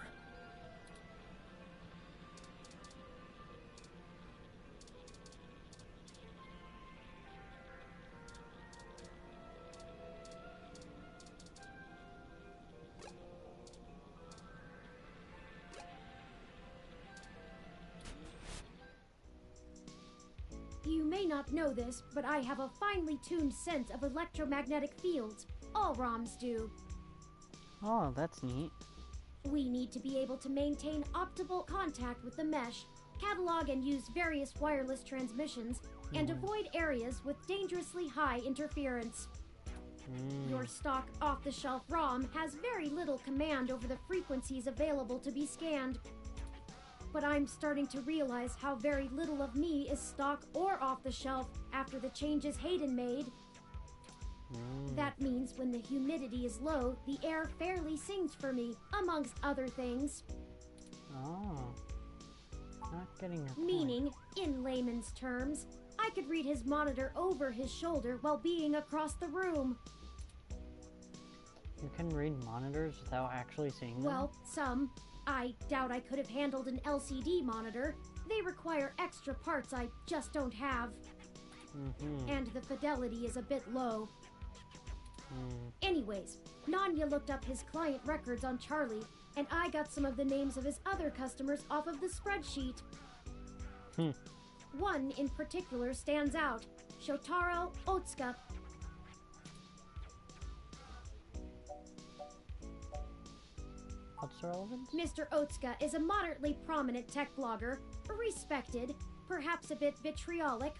You may not know this, but I have a finely tuned sense of electromagnetic fields. All ROMs do. Oh, that's neat. We need to be able to maintain optimal contact with the mesh, catalog and use various wireless transmissions, and avoid areas with dangerously high interference. Your stock off-the-shelf ROM has very little command over the frequencies available to be scanned. But I'm starting to realize how very little of me is stock or off-the-shelf after the changes Hayden made. That means when the humidity is low, the air fairly sings for me, amongst other things. Oh. Not getting your point. Meaning, in layman's terms, I could read his monitor over his shoulder while being across the room. You can read monitors without actually seeing them? Well, some. I doubt I could have handled an LCD monitor. They require extra parts I just don't have. And the fidelity is a bit low. Anyways, Nanya looked up his client records on Charlie, and I got some of the names of his other customers off of the spreadsheet. One in particular stands out, Shotaro Otsuka. What's the relevance? Mr. Otsuka is a moderately prominent tech blogger, respected, perhaps a bit vitriolic.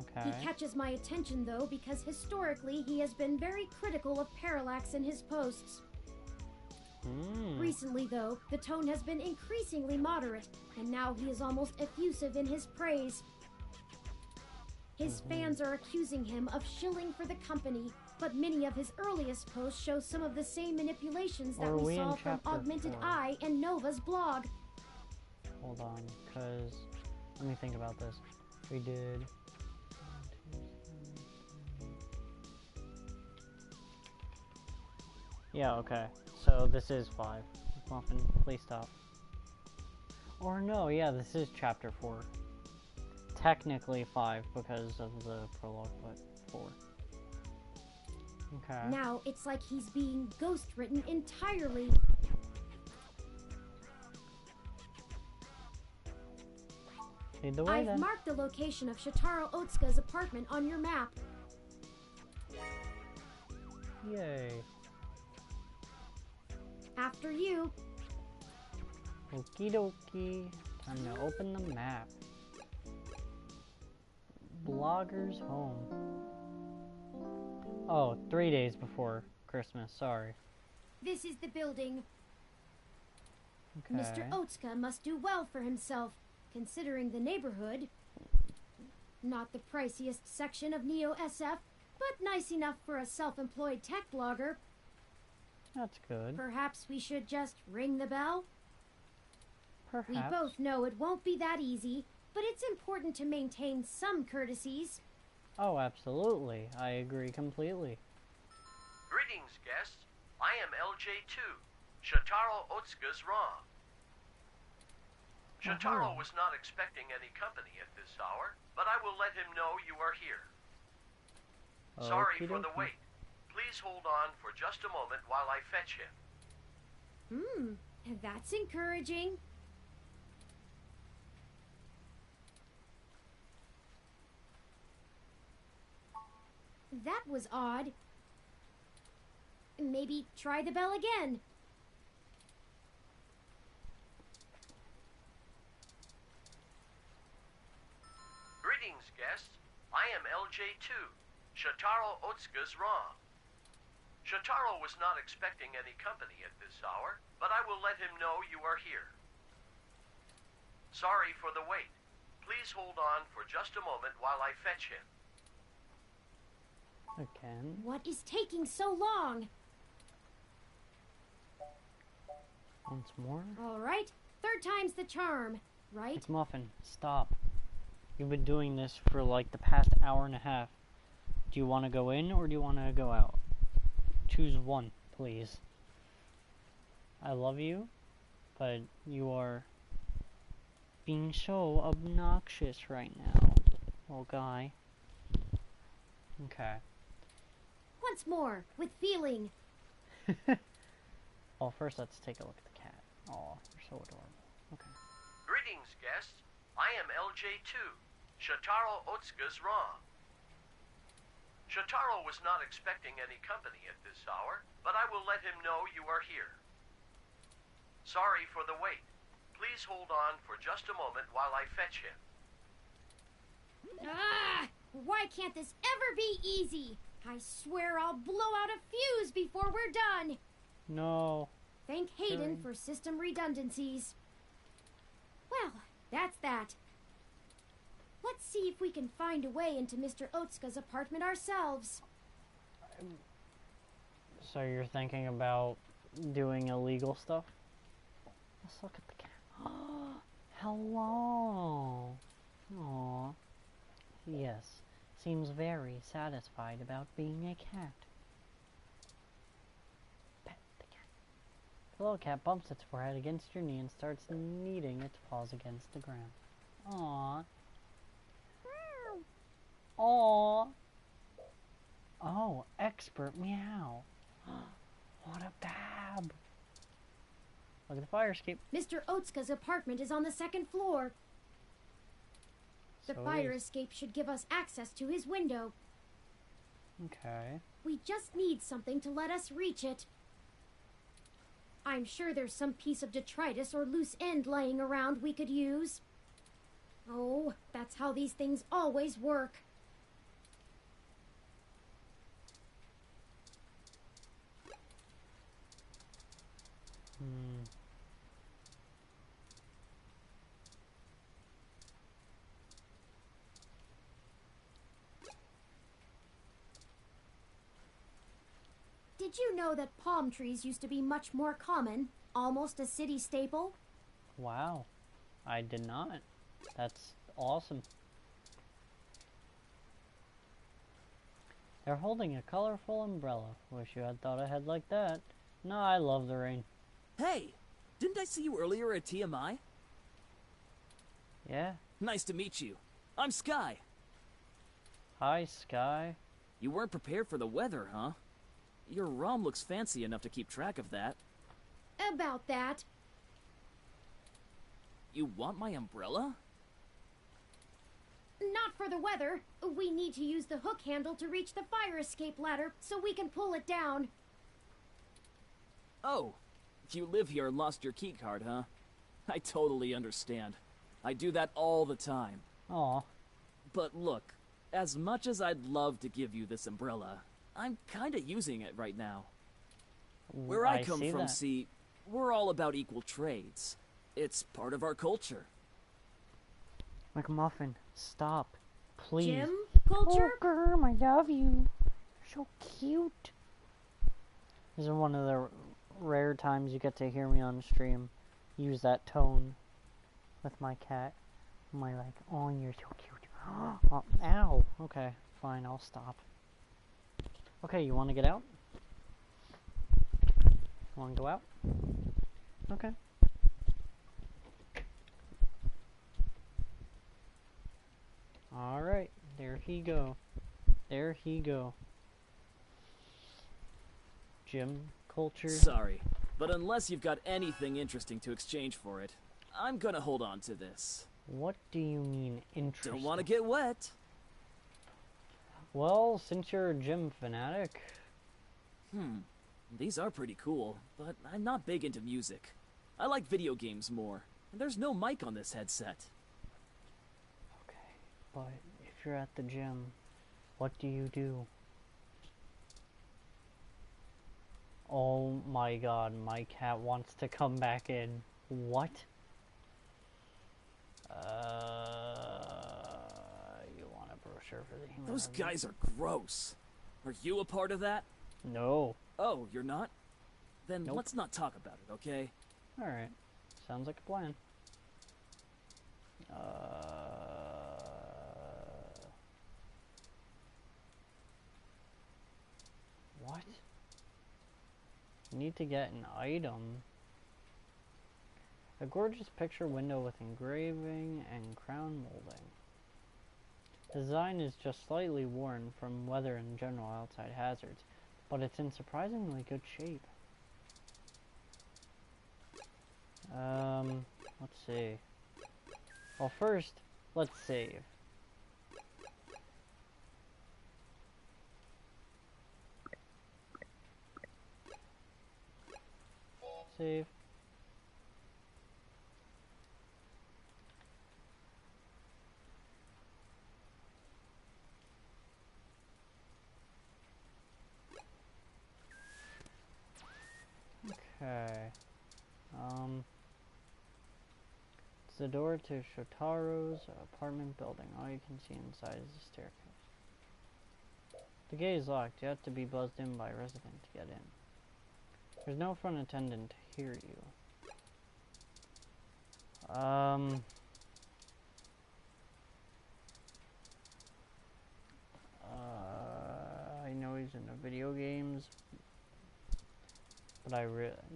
Okay. He catches my attention, though, because historically he has been very critical of parallax in his posts. Recently, though, the tone has been increasingly moderate, and now he is almost effusive in his praise. His fans are accusing him of shilling for the company, but many of his earliest posts show some of the same manipulations that we saw from Augmented 4? Eye and Nova's blog. Hold on, because let me think about this. We did. Yeah, okay. So this is 5. Muffin, please stop. Or no, yeah, this is chapter 4. Technically 5 because of the prologue, but 4. Okay. Now it's like he's being ghost-written entirely. Lead the way, I've marked the location of Shotaro Otsuka's apartment on your map. Yay. After you. Okie dokie. Time to open the map. Blogger's home. Oh, 3 days before Christmas, sorry. This is the building. Okay. Mr. Otsuka must do well for himself, considering the neighborhood. Not the priciest section of Neo SF, but nice enough for a self-employed tech blogger. That's good. Perhaps we should just ring the bell? Perhaps. We both know it won't be that easy, but it's important to maintain some courtesies. Oh, absolutely. I agree completely. Greetings, guests. I am LJ2, Shotaro Otsuka's Ra. Shotaro was not expecting any company at this hour, but I will let him know you are here. Sorry for the wait. Please hold on for just a moment while I fetch him. That's encouraging. That was odd. Maybe try the bell again. Greetings, guests. I am LJ2, Shotaro Otsuka's Ra. Shotaro was not expecting any company at this hour, but I will let him know you are here. Sorry for the wait. Please hold on for just a moment while I fetch him. Again? What is taking so long? Once more? All right, third time's the charm, right? It's Muffin. Stop. You've been doing this for like the past hour and a half. Do you want to go in or do you want to go out? Choose one, please. I love you, but you are being so obnoxious right now, little guy. Okay. Once more, with feeling. Well, first let's take a look at the cat. Aw, you're so adorable. Okay. Greetings, guests. I am LJ2, Shotaro Otsuka's Ra. Shotaro was not expecting any company at this hour, but I will let him know you are here. Sorry for the wait. Please hold on for just a moment while I fetch him. Ah! Why can't this ever be easy? I swear I'll blow out a fuse before we're done. No. Thank Hayden for system redundancies. Well, that's that. Let's see if we can find a way into Mr. Otsuka's apartment ourselves. So you're thinking about doing illegal stuff? Let's look at the cat. Hello. Aww. Yes. Seems very satisfied about being a cat. Pet the cat. The little cat bumps its forehead against your knee and starts kneading its paws against the ground. Aww. Aww. Oh, expert meow. What a bab. Look at the fire escape. Mr. Otsuka's apartment is on the second floor. The fire escape should give us access to his window. Okay. We just need something to let us reach it. I'm sure there's some piece of detritus or loose end laying around we could use. Oh, that's how these things always work. Did you know that palm trees used to be much more common? Almost a city staple? Wow. I did not. That's awesome. They're holding a colorful umbrella. Wish you had thought ahead like that. No, I love the rain. Hey! Didn't I see you earlier at TMI? Yeah. Nice to meet you. I'm Sky. Hi, Sky. You weren't prepared for the weather, huh? Your ROM looks fancy enough to keep track of that. About that. You want my umbrella? Not for the weather. We need to use the hook handle to reach the fire escape ladder so we can pull it down. Oh, you live here and lost your keycard, huh? I totally understand. I do that all the time. Aw. But look, as much as I'd love to give you this umbrella, I'm kinda using it right now. Where I come from, see, we're all about equal trades. It's part of our culture. McMuffin, stop. Please. Jim? Culture? Oh, Germ, I love you. You're so cute. This is one of the rare times you get to hear me on stream use that tone with my cat. My like, oh, you're so cute. Oh, ow. Okay, fine, I'll stop. Okay, you want to get out? Want to go out? Okay. Alright, there he go. There he go. Jim Culture. Sorry, but unless you've got anything interesting to exchange for it, I'm gonna hold on to this. What do you mean interesting? Don't want to get wet. Well, since you're a gym fanatic... These are pretty cool, but I'm not big into music. I like video games more, and there's no mic on this headset. Okay, but if you're at the gym, what do you do? Oh my god, my cat wants to come back in. What? You want a brochure for the human... Those guys are gross. Are you a part of that? No. Oh, you're not? Then Nope. let's not talk about it, okay? Alright. Sounds like a plan. What? Need to get an item. A gorgeous picture window with engraving and crown molding. Design is just slightly worn from weather and general outside hazards, but it's in surprisingly good shape. Let's see. Well, first, let's save. Save. Okay. It's the door to Shotaro's apartment building. All you can see inside is the staircase. The gate is locked. You have to be buzzed in by a resident to get in. There's no front attendant to hear you. I know he's into video games, but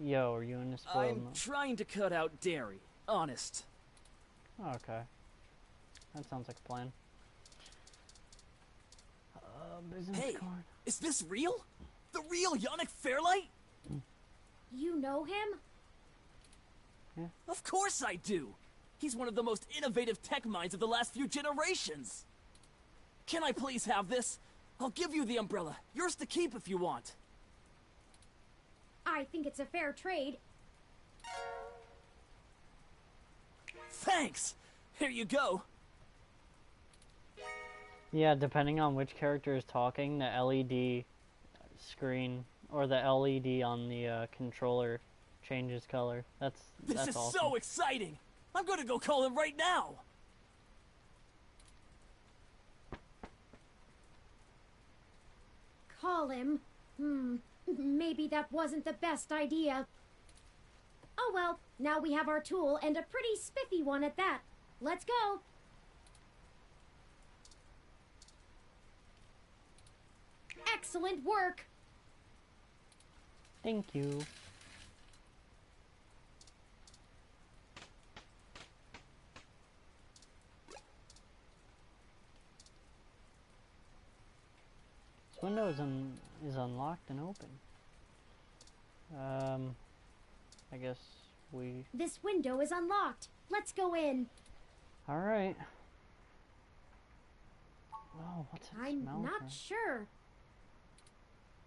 yo, are you in this spoiled I'm trying to cut out dairy, honest. Oh, okay. That sounds like a plan. Business Hey, card. is this real? The real Yannick Fairlight? You know him? Yeah. Of course I do! He's one of the most innovative tech minds of the last few generations! Can I please have this? I'll give you the umbrella. Yours to keep if you want. I think it's a fair trade. Thanks! Here you go. Yeah, depending on which character is talking, the LED screen or the LED on the controller change his color. That's This is awesome. so exciting! I'm gonna go call him right now! Call him? Maybe that wasn't the best idea. Oh well, now we have our tool, and a pretty spiffy one at that. Let's go! Excellent work! Thank you. This window is unlocked and open. I guess we... This window is unlocked. Let's go in. Alright. Oh, what's it I'm smell not from? sure.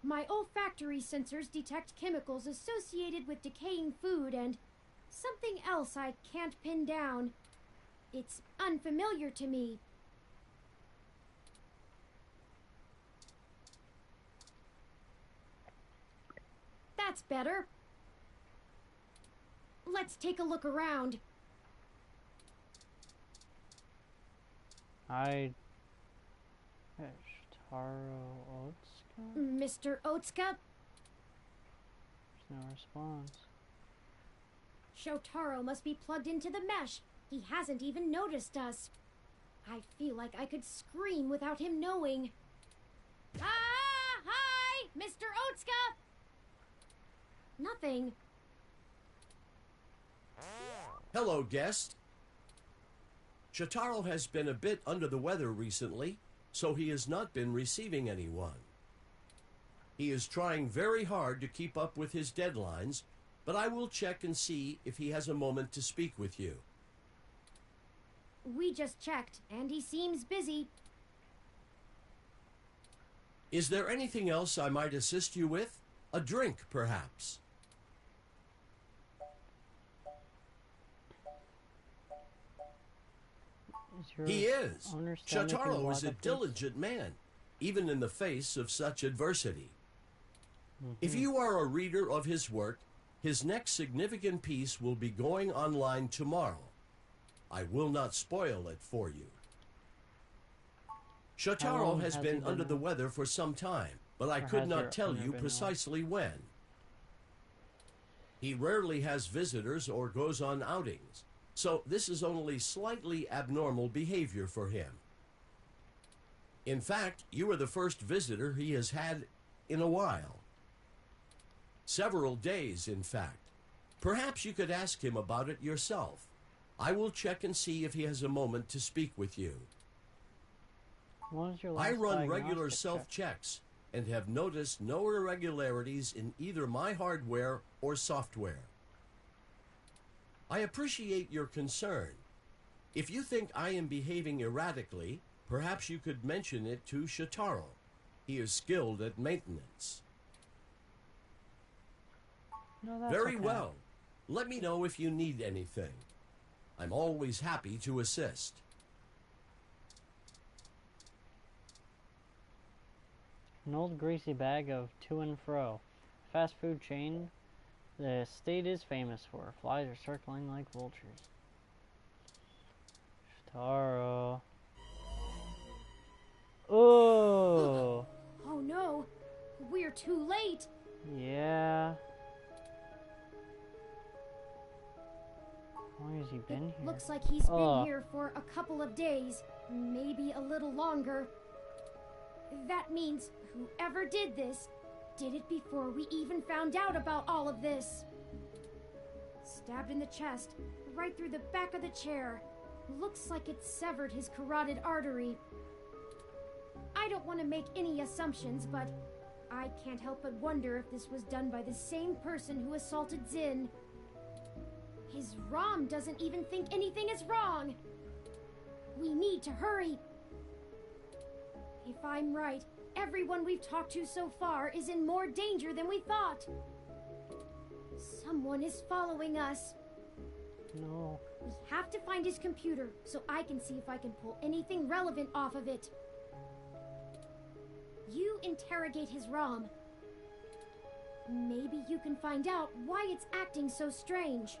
My olfactory sensors detect chemicals associated with decaying food and something else I can't pin down. It's unfamiliar to me. That's better. Let's take a look around. Shotaro Otsuka? Mr. Otsuka? There's no response. Shotaro must be plugged into the mesh. He hasn't even noticed us. I feel like I could scream without him knowing. Ah! Hi! Mr. Otsuka! Nothing. Hello, guest. Shotaro has been a bit under the weather recently, so he has not been receiving anyone. He is trying very hard to keep up with his deadlines, but I will check and see if he has a moment to speak with you. We just checked, and he seems busy. Is there anything else I might assist you with? A drink, perhaps? He is. Shotaro is a diligent man, even in the face of such adversity. If you are a reader of his work, his next significant piece will be going online tomorrow. I will not spoil it for you. Shotaro has been under the weather for some time, but I could not tell you precisely when. He rarely has visitors or goes on outings, so this is only slightly abnormal behavior for him. In fact, you are the first visitor he has had in a while. Several days, in fact. Perhaps you could ask him about it yourself. I will check and see if he has a moment to speak with you. I run regular self-checks and have noticed no irregularities in either my hardware or software. I appreciate your concern. If you think I am behaving erratically, perhaps you could mention it to Shotaro. He is skilled at maintenance. No, that's Very okay. well. Let me know if you need anything. I'm always happy to assist. An old greasy bag of to and fro. Fast food chain the state is famous for. Flies are circling like vultures. Shotaro. Oh! Oh no! We're too late! Yeah. How long has he been here? Looks like he's been here for a couple of days, maybe a little longer. That means whoever did this did it before we even found out about all of this. Stabbed in the chest, right through the back of the chair. Looks like it severed his carotid artery. I don't want to make any assumptions, but I can't help but wonder if this was done by the same person who assaulted Zin. His ROM doesn't even think anything is wrong. We need to hurry. If I'm right, everyone we've talked to so far is in more danger than we thought. Someone is following us. No. We have to find his computer so I can see if I can pull anything relevant off of it. You interrogate his ROM. Maybe you can find out why it's acting so strange.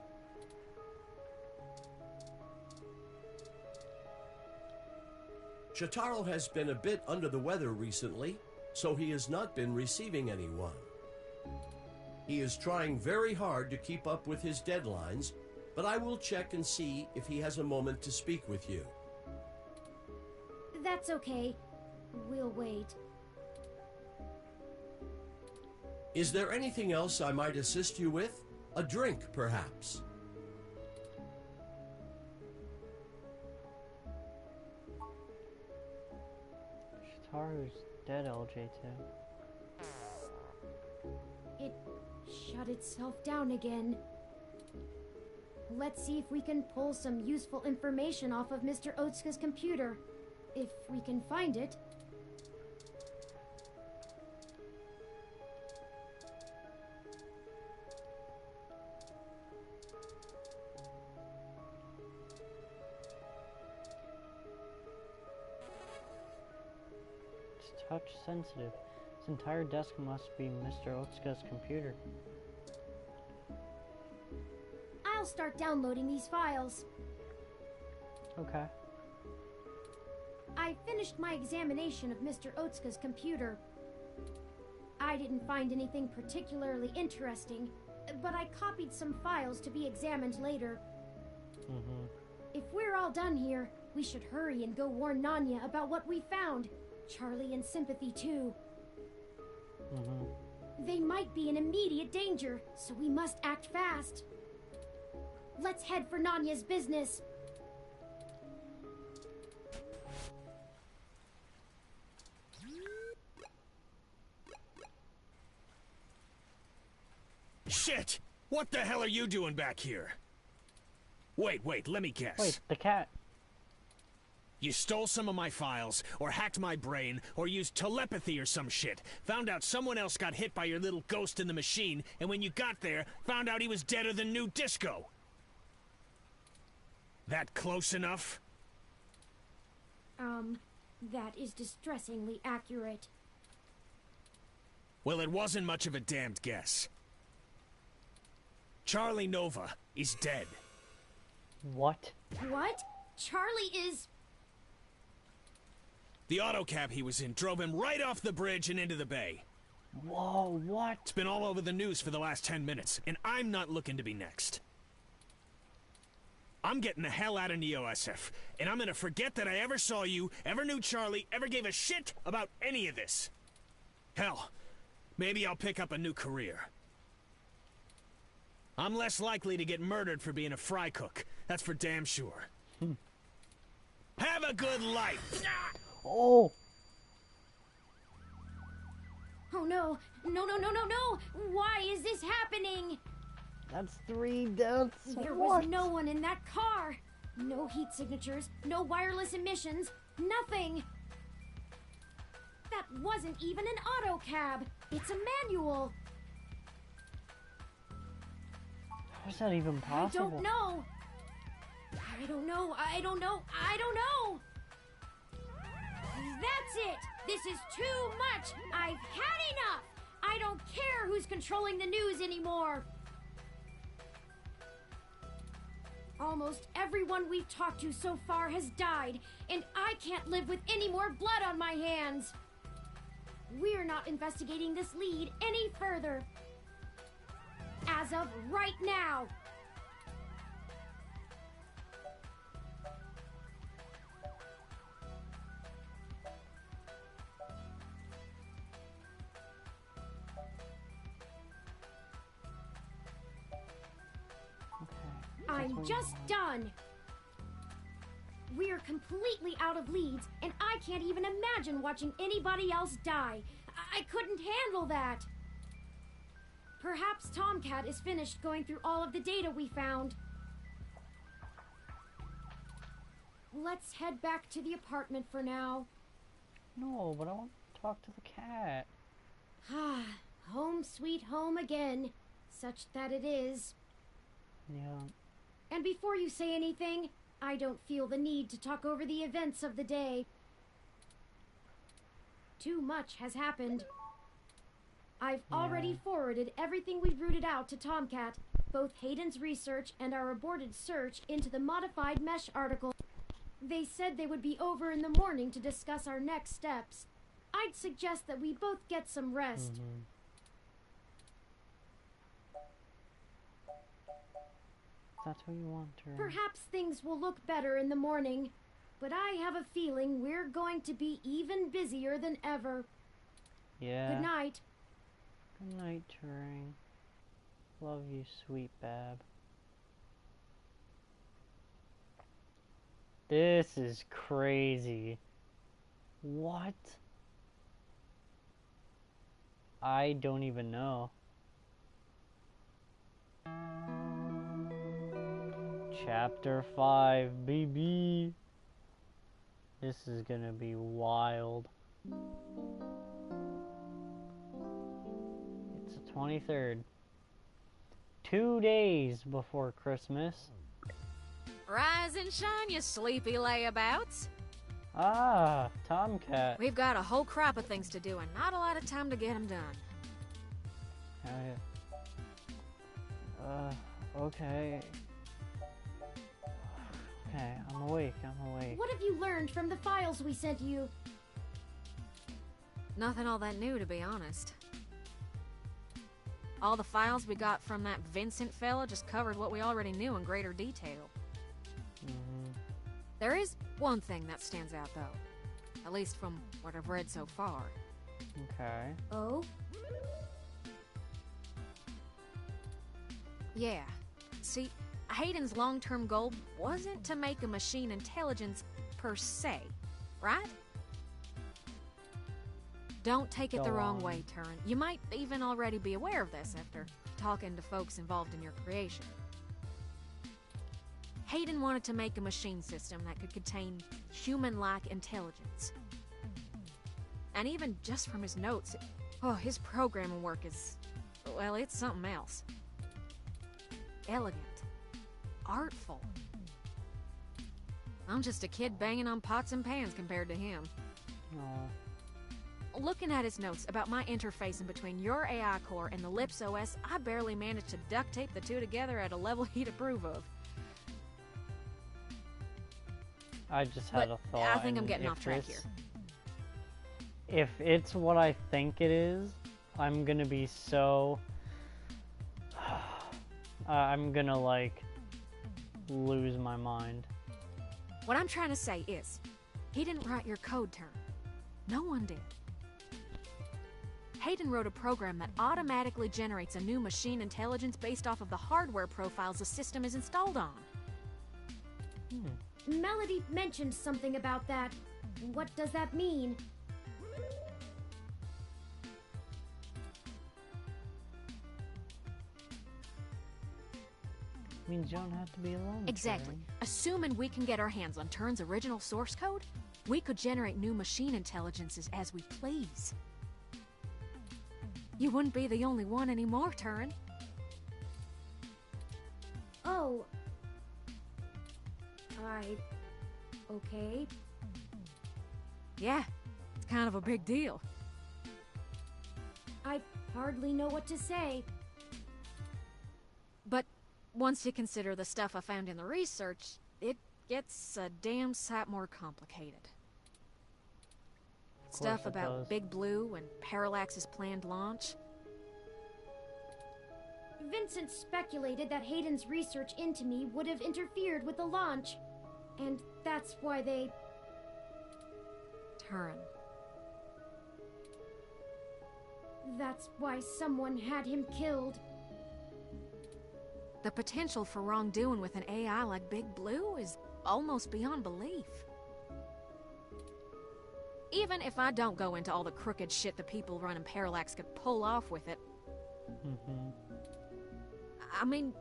Shotaro has been a bit under the weather recently, so he has not been receiving anyone. He is trying very hard to keep up with his deadlines, but I will check and see if he has a moment to speak with you. That's okay. We'll wait. Is there anything else I might assist you with? A drink, perhaps? Shitaru's dead, LJ2. It shut itself down again. Let's see if we can pull some useful information off of Mr. Otsuka's computer. If we can find it. It's touch sensitive. This entire desk must be Mr. Otsuka's computer. I'll start downloading these files. Okay. I finished my examination of Mr. Otsuka's computer. I didn't find anything particularly interesting, but I copied some files to be examined later. If we're all done here, we should hurry and go warn Nanya about what we found. Charlie and Sympathy, too. They might be in immediate danger, so we must act fast. Let's head for Nanya's business. Shit! What the hell are you doing back here? Wait, let me guess. Wait, the cat. You stole some of my files, or hacked my brain, or used telepathy or some shit. Found out someone else got hit by your little ghost in the machine, and when you got there, found out he was deader than new disco. That close enough? That is distressingly accurate. Well, it wasn't much of a damned guess. Charlie Nova is dead. What? What? Charlie is... The autocab he was in drove him right off the bridge and into the bay. Whoa, what? It's been all over the news for the last 10 minutes, and I'm not looking to be next. I'm getting the hell out of Neo-SF, and I'm gonna forget that I ever saw you, ever knew Charlie, ever gave a shit about any of this. Hell, maybe I'll pick up a new career. I'm less likely to get murdered for being a fry cook. That's for damn sure. Have a good life! Oh! Oh no! No! Why is this happening? That's 3 deaths. There was no one in that car. No heat signatures, no wireless emissions, nothing. That wasn't even an auto cab. It's a manual. How is that even possible? I don't know. That's it. This is too much. I've had enough. I don't care who's controlling the news anymore. Almost everyone we've talked to so far has died, and I can't live with any more blood on my hands. We're not investigating this lead any further. As of right now. I'm just done. We're completely out of leads, and I can't even imagine watching anybody else die. I couldn't handle that. Perhaps Tomcat is finished going through all of the data we found. Let's head back to the apartment for now. No, but I want to talk to the cat. Home sweet home again. Such that it is. Yeah. And before you say anything, I don't feel the need to talk over the events of the day. Too much has happened. I've already forwarded everything we rooted out to Tomcat, both Hayden's research and our aborted search into the modified mesh article. They said they would be over in the morning to discuss our next steps. I'd suggest that we both get some rest. That's what you want, Turing. Perhaps things will look better in the morning, but I have a feeling we're going to be even busier than ever. Yeah. Good night. Good night, Turing. Love you, sweet Bab. This is crazy. What? I don't even know. Chapter 5, BB. This is gonna be wild. It's the 23rd. 2 days before Christmas. Rise and shine, you sleepy layabouts. Ah, Tomcat. We've got a whole crop of things to do and not a lot of time to get them done. Okay. Okay, I'm awake. What have you learned from the files we sent you? Nothing all that new, to be honest. All the files we got from that Vincent fella just covered what we already knew in greater detail. There is one thing that stands out, though. At least from what I've read so far. Okay. Oh? Yeah. See, Hayden's long-term goal wasn't to make a machine intelligence per se, right? Don't take it the wrong way, Turing. You might even already be aware of this after talking to folks involved in your creation. Hayden wanted to make a machine system that could contain human-like intelligence. And even just from his notes, his programming work is, well, it's something else. Elegant. Artful. I'm just a kid banging on pots and pans compared to him. Aww. Looking at his notes about my interfacing between your AI core and the Lips OS, I barely managed to duct tape the two together at a level he'd approve of. I just had a thought. I think I'm getting off track here. If it's what I think it is, I'm gonna be so... I'm gonna, like, lose my mind. What I'm trying to say is, he didn't write your code, Turing. No one did. Hayden wrote a program that automatically generates a new machine intelligence based off of the hardware profiles the system is installed on. Melody mentioned something about that. What does that mean? Means you don't have to be alone. Exactly. Assuming we can get our hands on Turing's original source code, we could generate new machine intelligences as we please. You wouldn't be the only one anymore, Turing. Oh. Okay. Yeah, it's kind of a big deal. I hardly know what to say. But once you consider the stuff I found in the research, it gets a damn sight more complicated. Stuff about Big Blue and Parallax's planned launch. Vincent speculated that Hayden's research into me would have interfered with the launch. And that's why they... Turing. That's why someone had him killed. The potential for wrongdoing with an AI like Big Blue is almost beyond belief. Even if I don't go into all the crooked shit the people running Parallax could pull off with it. I mean,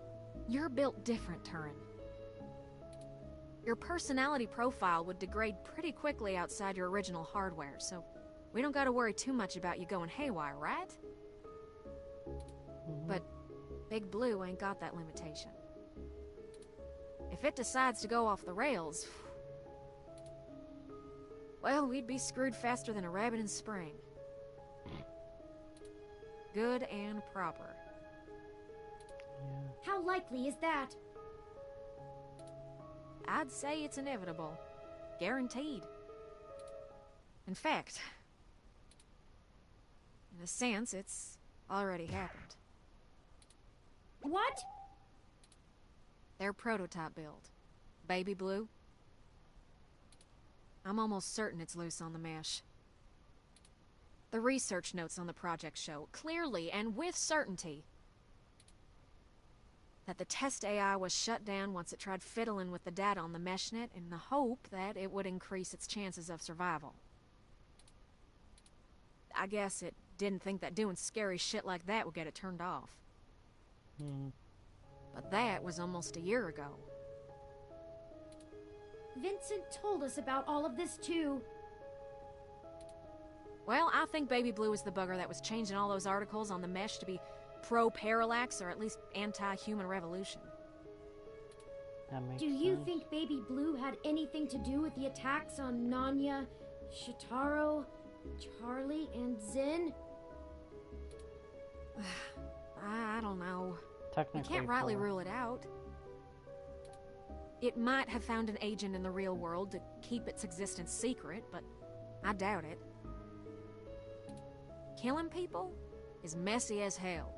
you're built different, Turing. Your personality profile would degrade pretty quickly outside your original hardware, so we don't gotta worry too much about you going haywire, right? But Big Blue ain't got that limitation. If it decides to go off the rails, well, we'd be screwed faster than a rabbit in spring. Good and proper. How likely is that? I'd say it's inevitable. Guaranteed. In fact, in a sense, it's already happened. What? Their prototype build. Baby Blue. I'm almost certain it's loose on the mesh. The research notes on the project show, clearly and with certainty, that the test AI was shut down once it tried fiddling with the data on the meshnet in the hope that it would increase its chances of survival. I guess it didn't think that doing scary shit like that would get it turned off. But that was almost a year ago. Vincent told us about all of this too. Well, I think Baby Blue is the bugger that was changing all those articles on the mesh to be pro-parallax or at least anti-human revolution. Do you think Baby Blue had anything to do with the attacks on Nanya, Shitaro, Charlie, and Zin? I don't know. Technically, you can't rightly rule it out. It might have found an agent in the real world to keep its existence secret, but I doubt it. Killing people is messy as hell,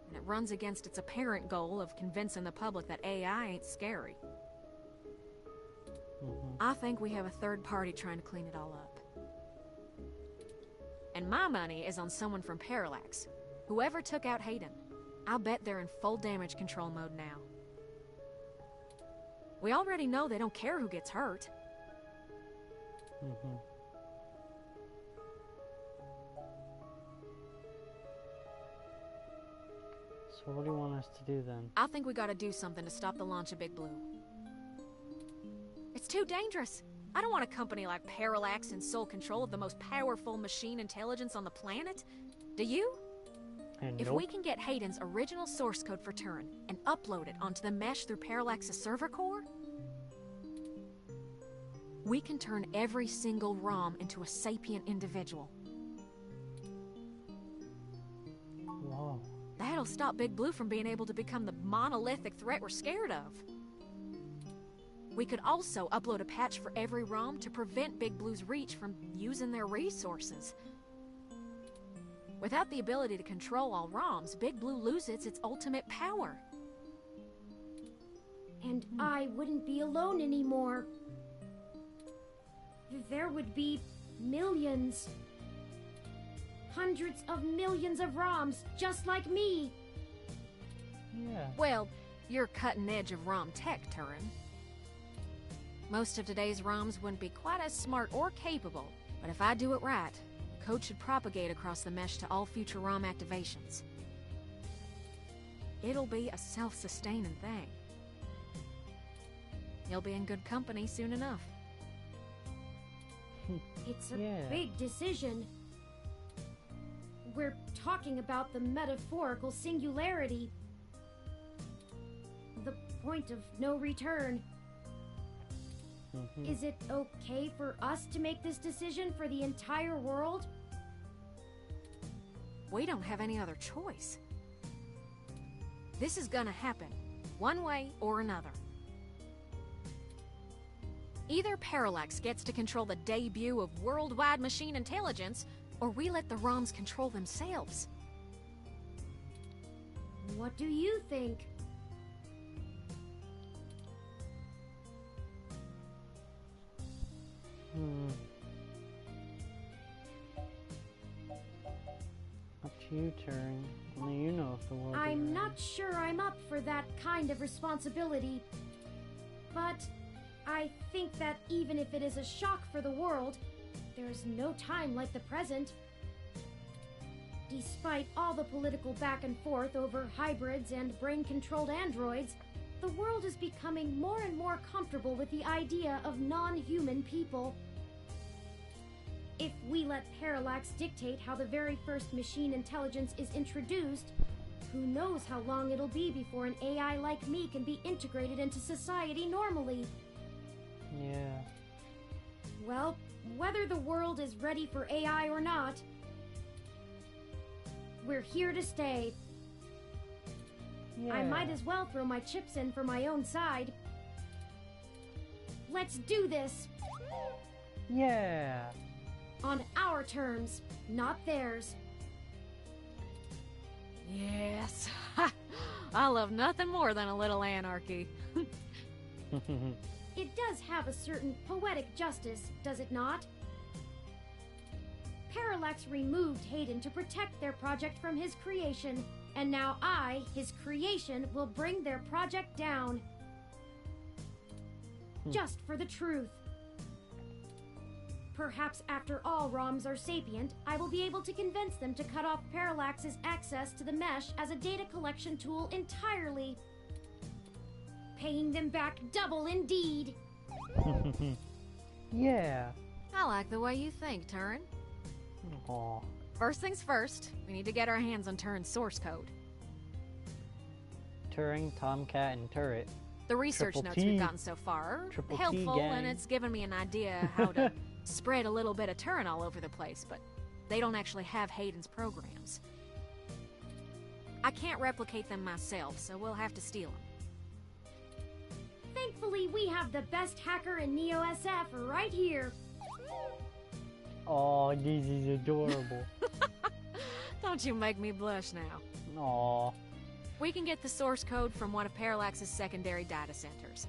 and it runs against its apparent goal of convincing the public that AI ain't scary. I think we have a third party trying to clean it all up. And my money is on someone from Parallax. Whoever took out Hayden. I'll bet they're in full damage control mode now. We already know they don't care who gets hurt. So what do you want us to do then? I think we gotta do something to stop the launch of Big Blue. It's too dangerous. I don't want a company like Parallax in sole control of the most powerful machine intelligence on the planet. Do you? If we can get Hayden's original source code for Turin and upload it onto the mesh through Parallax's server core, we can turn every single ROM into a sapient individual. Whoa. That'll stop Big Blue from being able to become the monolithic threat we're scared of. We could also upload a patch for every ROM to prevent Big Blue's reach from using their resources. Without the ability to control all ROMs, Big Blue loses its ultimate power. And I wouldn't be alone anymore. There would be millions. Hundreds of millions of ROMs, just like me. Yeah. Well, you're cutting edge of ROM tech, Turin. Most of today's ROMs wouldn't be quite as smart or capable, but if I do it right, the code should propagate across the mesh to all future ROM activations. It'll be a self-sustaining thing. You'll be in good company soon enough. It's a big decision. We're talking about the metaphorical singularity. The point of no return. Is it okay for us to make this decision for the entire world? We don't have any other choice. This is gonna happen, one way or another. Either Parallax gets to control the debut of worldwide machine intelligence, or we let the ROMs control themselves. What do you think? Up to you, Turing. Only you know if the world I'm not sure I'm up for that kind of responsibility. But I think that even if it is a shock for the world, there's no time like the present. Despite all the political back and forth over hybrids and brain-controlled androids, the world is becoming more and more comfortable with the idea of non-human people. If we let Parallax dictate how the very first machine intelligence is introduced, who knows how long it'll be before an AI like me can be integrated into society normally. Yeah. Well, whether the world is ready for AI or not, We're here to stay. Yeah. I might as well throw my chips in for my own side. Let's do this! Yeah. On our terms, not theirs. Yes. I love nothing more than a little anarchy. It does have a certain poetic justice, does it not? Parallax removed Hayden to protect their project from his creation, and now I, his creation, will bring their project down. Just for the truth. Perhaps after all ROMs are sapient, I will be able to convince them to cut off Parallax's access to the mesh as a data collection tool entirely. Paying them back double indeed. Yeah. I like the way you think, Turin. Aw. First things first, we need to get our hands on Turin's source code. Turing, Tomcat, and Turret. The research Triple notes T. we've gotten so far are Triple T helpful, gang. and it's given me an idea how to spread a little bit of Turin all over the place, but they don't actually have Hayden's programs. I can't replicate them myself, so we'll have to steal them. Thankfully, we have the best hacker in Neo SF right here. Oh, this is adorable. Don't you make me blush now. Aw. We can get the source code from one of Parallax's secondary data centers.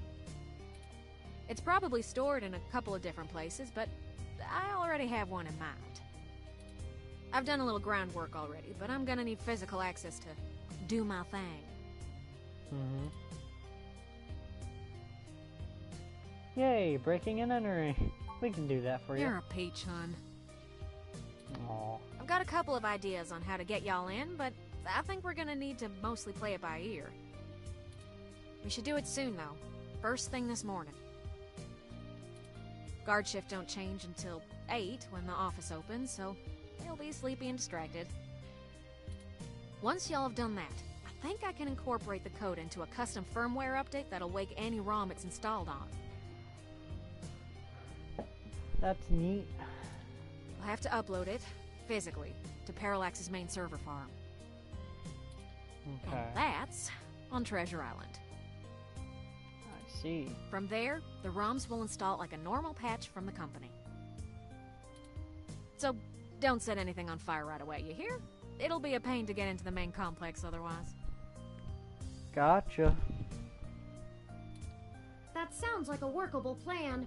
It's probably stored in a couple of different places, but I already have one in mind. I've done a little groundwork already, but I'm gonna need physical access to do my thing. Mm-hmm. Yay, breaking and entering. We can do that for you. You're a peach, hun. Aw. I've got a couple of ideas on how to get y'all in, but I think we're gonna need to mostly play it by ear. We should do it soon, though. First thing this morning. Guard shift don't change until 8 when the office opens, so they'll be sleepy and distracted. Once y'all have done that, I think I can incorporate the code into a custom firmware update that'll wake any ROM it's installed on. That's neat. I'll have to upload it, physically, to Parallax's main server farm. Okay. And that's on Treasure Island. I see. From there, the ROMs will install like a normal patch from the company. So, don't set anything on fire right away, you hear? It'll be a pain to get into the main complex otherwise. Gotcha. That sounds like a workable plan.